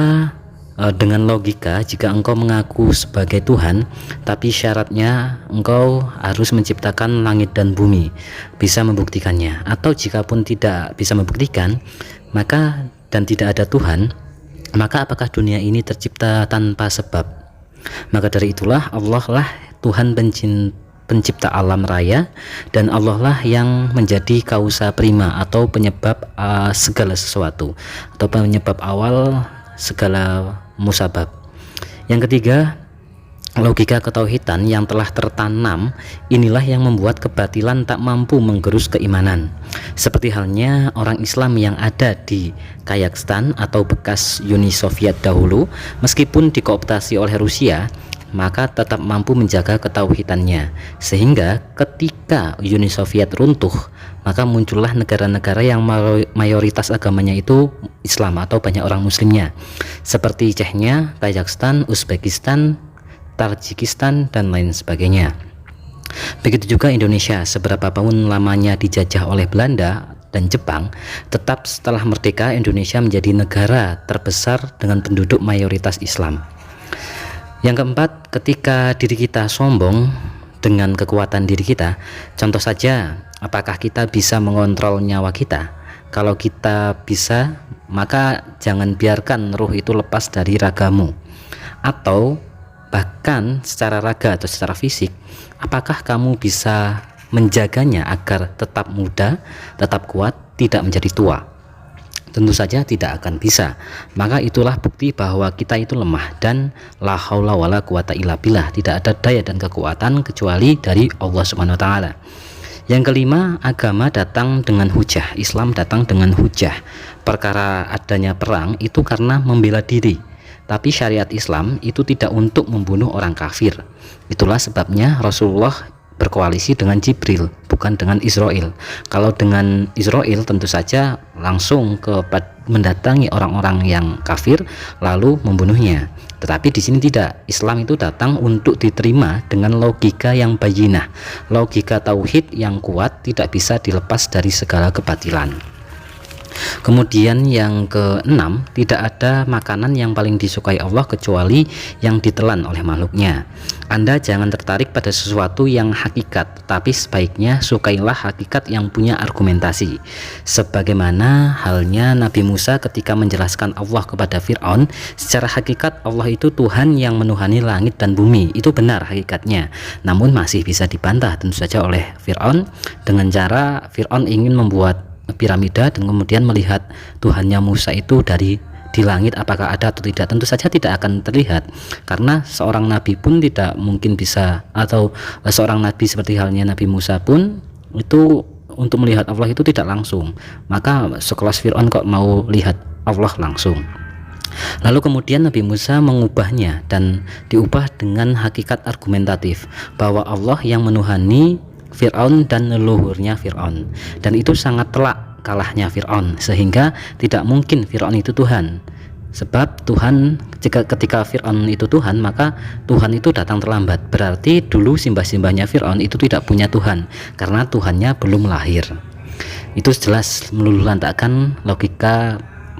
[SPEAKER 4] dengan logika, jika engkau mengaku sebagai Tuhan, tapi syaratnya engkau harus menciptakan langit dan bumi, bisa membuktikannya. Atau jika pun tidak bisa membuktikan, maka dan tidak ada Tuhan, maka apakah dunia ini tercipta tanpa sebab? Maka dari itulah Allah lah Tuhan pencipta alam raya, dan Allah lah yang menjadi kausa prima atau penyebab segala sesuatu, atau penyebab awal segala musabab. Yang ketiga, logika ketauhidan yang telah tertanam inilah yang membuat kebatilan tak mampu menggerus keimanan. Seperti halnya orang Islam yang ada di Kazakhstan atau bekas Uni Soviet dahulu, meskipun dikooptasi oleh Rusia, maka tetap mampu menjaga ketauhidannya, sehingga ketika Uni Soviet runtuh, maka muncullah negara-negara yang mayoritas agamanya itu Islam atau banyak orang muslimnya, seperti Chechnya, Kazakhstan, Uzbekistan, Tajikistan, dan lain sebagainya. Begitu juga Indonesia, seberapa pun lamanya dijajah oleh Belanda dan Jepang, tetap setelah merdeka Indonesia menjadi negara terbesar dengan penduduk mayoritas Islam. Yang keempat, ketika diri kita sombong dengan kekuatan diri kita, contoh saja, apakah kita bisa mengontrol nyawa kita? Kalau kita bisa, maka jangan biarkan ruh itu lepas dari ragamu. Atau bahkan secara raga atau secara fisik, apakah kamu bisa menjaganya agar tetap muda, tetap kuat, tidak menjadi tua? Tentu saja tidak akan bisa. Maka itulah bukti bahwa kita itu lemah, dan la haula wala quwata illa billah, tidak ada daya dan kekuatan kecuali dari Allah Subhanahu wa taala. Yang kelima, agama datang dengan hujah, Islam datang dengan hujah. Perkara adanya perang itu karena membela diri, tapi syariat Islam itu tidak untuk membunuh orang kafir. Itulah sebabnya Rasulullah berkoalisi dengan Jibril, bukan dengan Israel. Kalau dengan Israel tentu saja langsung mendatangi orang-orang yang kafir lalu membunuhnya. Tetapi di sini tidak. Islam itu datang untuk diterima dengan logika yang bayinah, logika tauhid yang kuat, tidak bisa dilepas dari segala kebatilan. Kemudian yang keenam, tidak ada makanan yang paling disukai Allah kecuali yang ditelan oleh makhluknya. Anda jangan tertarik pada sesuatu yang hakikat, tapi sebaiknya sukailah hakikat yang punya argumentasi. Sebagaimana halnya Nabi Musa ketika menjelaskan Allah kepada Fir'aun, secara hakikat Allah itu Tuhan yang menuhani langit dan bumi, itu benar hakikatnya. Namun masih bisa dibantah tentu saja oleh Fir'aun dengan cara Fir'aun ingin membuat piramida dan kemudian melihat Tuhannya Musa itu di langit apakah ada atau tidak. Tentu saja tidak akan terlihat, karena seorang nabi pun tidak mungkin bisa, atau seorang nabi seperti halnya Nabi Musa pun itu untuk melihat Allah itu tidak langsung. Maka sekelas Fir'aun kok mau lihat Allah langsung? Lalu kemudian Nabi Musa mengubahnya dan diubah dengan hakikat argumentatif bahwa Allah yang menuhani Fir'aun dan leluhurnya Fir'aun, dan itu sangat telak kalahnya Fir'aun, sehingga tidak mungkin Fir'aun itu Tuhan. Sebab Tuhan, ketika Fir'aun itu Tuhan, maka Tuhan itu datang terlambat. Berarti dulu simbah-simbahnya Fir'aun itu tidak punya Tuhan, karena Tuhannya belum lahir. Itu jelas meluluh lantakkan logika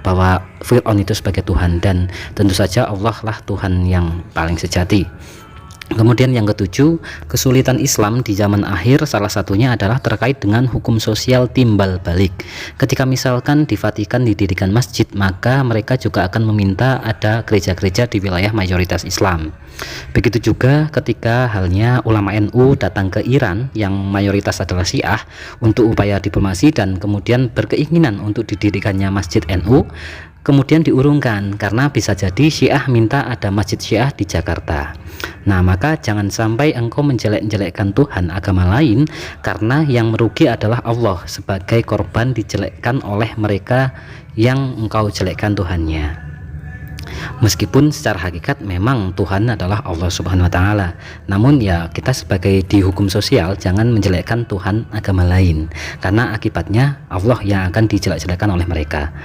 [SPEAKER 4] bahwa Fir'aun itu sebagai Tuhan, dan tentu saja Allah lah Tuhan yang paling sejati. Kemudian yang ketujuh, kesulitan Islam di zaman akhir salah satunya adalah terkait dengan hukum sosial timbal balik. Ketika misalkan di Vatikan didirikan masjid, maka mereka juga akan meminta ada gereja-gereja di wilayah mayoritas Islam. Begitu juga ketika halnya ulama NU datang ke Iran yang mayoritas adalah Syiah untuk upaya diplomasi dan kemudian berkeinginan untuk didirikannya masjid NU, kemudian diurungkan karena bisa jadi Syiah minta ada masjid Syiah di Jakarta. Nah, maka jangan sampai engkau menjelek-jelekkan Tuhan agama lain, karena yang merugi adalah Allah sebagai korban dijelekkan oleh mereka yang engkau jelekkan Tuhannya. Meskipun secara hakikat memang Tuhan adalah Allah Subhanahu wa taala, namun ya kita sebagai di hukum sosial jangan menjelekkan Tuhan agama lain, karena akibatnya Allah yang akan dijelek-jelekkan oleh mereka.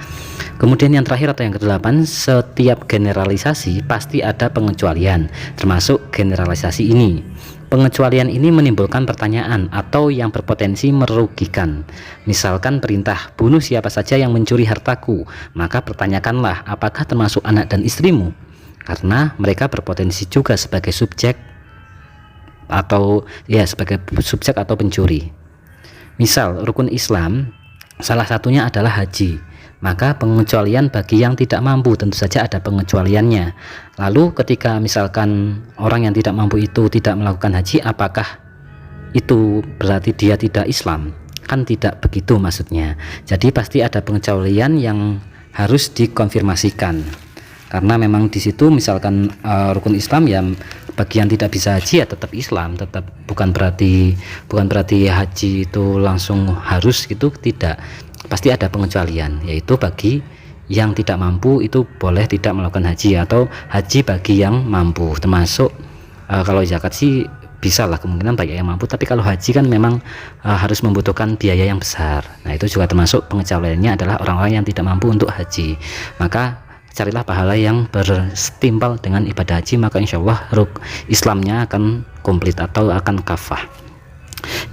[SPEAKER 4] Kemudian yang terakhir atau yang kedelapan, setiap generalisasi pasti ada pengecualian, termasuk generalisasi ini. Pengecualian ini menimbulkan pertanyaan atau yang berpotensi merugikan. Misalkan perintah bunuh siapa saja yang mencuri hartaku, maka pertanyakanlah apakah termasuk anak dan istrimu, karena mereka berpotensi juga sebagai subjek atau pencuri. Misal rukun Islam salah satunya adalah haji, maka pengecualian bagi yang tidak mampu tentu saja ada pengecualiannya. Lalu ketika misalkan orang yang tidak mampu itu tidak melakukan haji, apakah itu berarti dia tidak Islam? Kan tidak begitu maksudnya. Jadi pasti ada pengecualian yang harus dikonfirmasikan, karena memang di situ misalkan rukun Islam ya bagi yang tidak bisa haji ya tetap Islam, tetap bukan berarti haji itu langsung harus gitu, tidak. Pasti ada pengecualian, yaitu bagi yang tidak mampu itu boleh tidak melakukan haji, atau haji bagi yang mampu, termasuk kalau zakat sih bisa lah kemungkinan bagi yang mampu, tapi kalau haji kan memang harus membutuhkan biaya yang besar. Nah itu juga termasuk pengecualiannya adalah orang-orang yang tidak mampu untuk haji. Maka carilah pahala yang bersetimpal dengan ibadah haji, maka insya Allah Islamnya akan komplit atau akan kafah.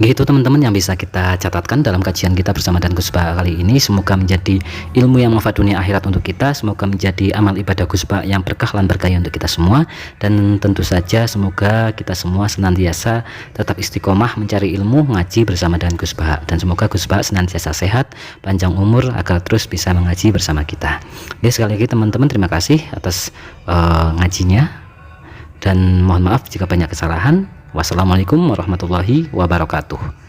[SPEAKER 4] Gitu teman-teman yang bisa kita catatkan dalam kajian kita bersama dan Gus Baha kali ini. Semoga menjadi ilmu yang manfaat dunia akhirat untuk kita, semoga menjadi amal ibadah Gus Baha yang berkah dan berkah untuk kita semua, dan tentu saja semoga kita semua senantiasa tetap istiqomah mencari ilmu, ngaji bersama dengan Gus Baha, dan semoga Gus Baha senantiasa sehat, panjang umur agar terus bisa mengaji bersama kita. Oke, sekali lagi teman-teman terima kasih atas ngajinya, dan mohon maaf jika banyak kesalahan. Wassalamualaikum warahmatullahi wabarakatuh.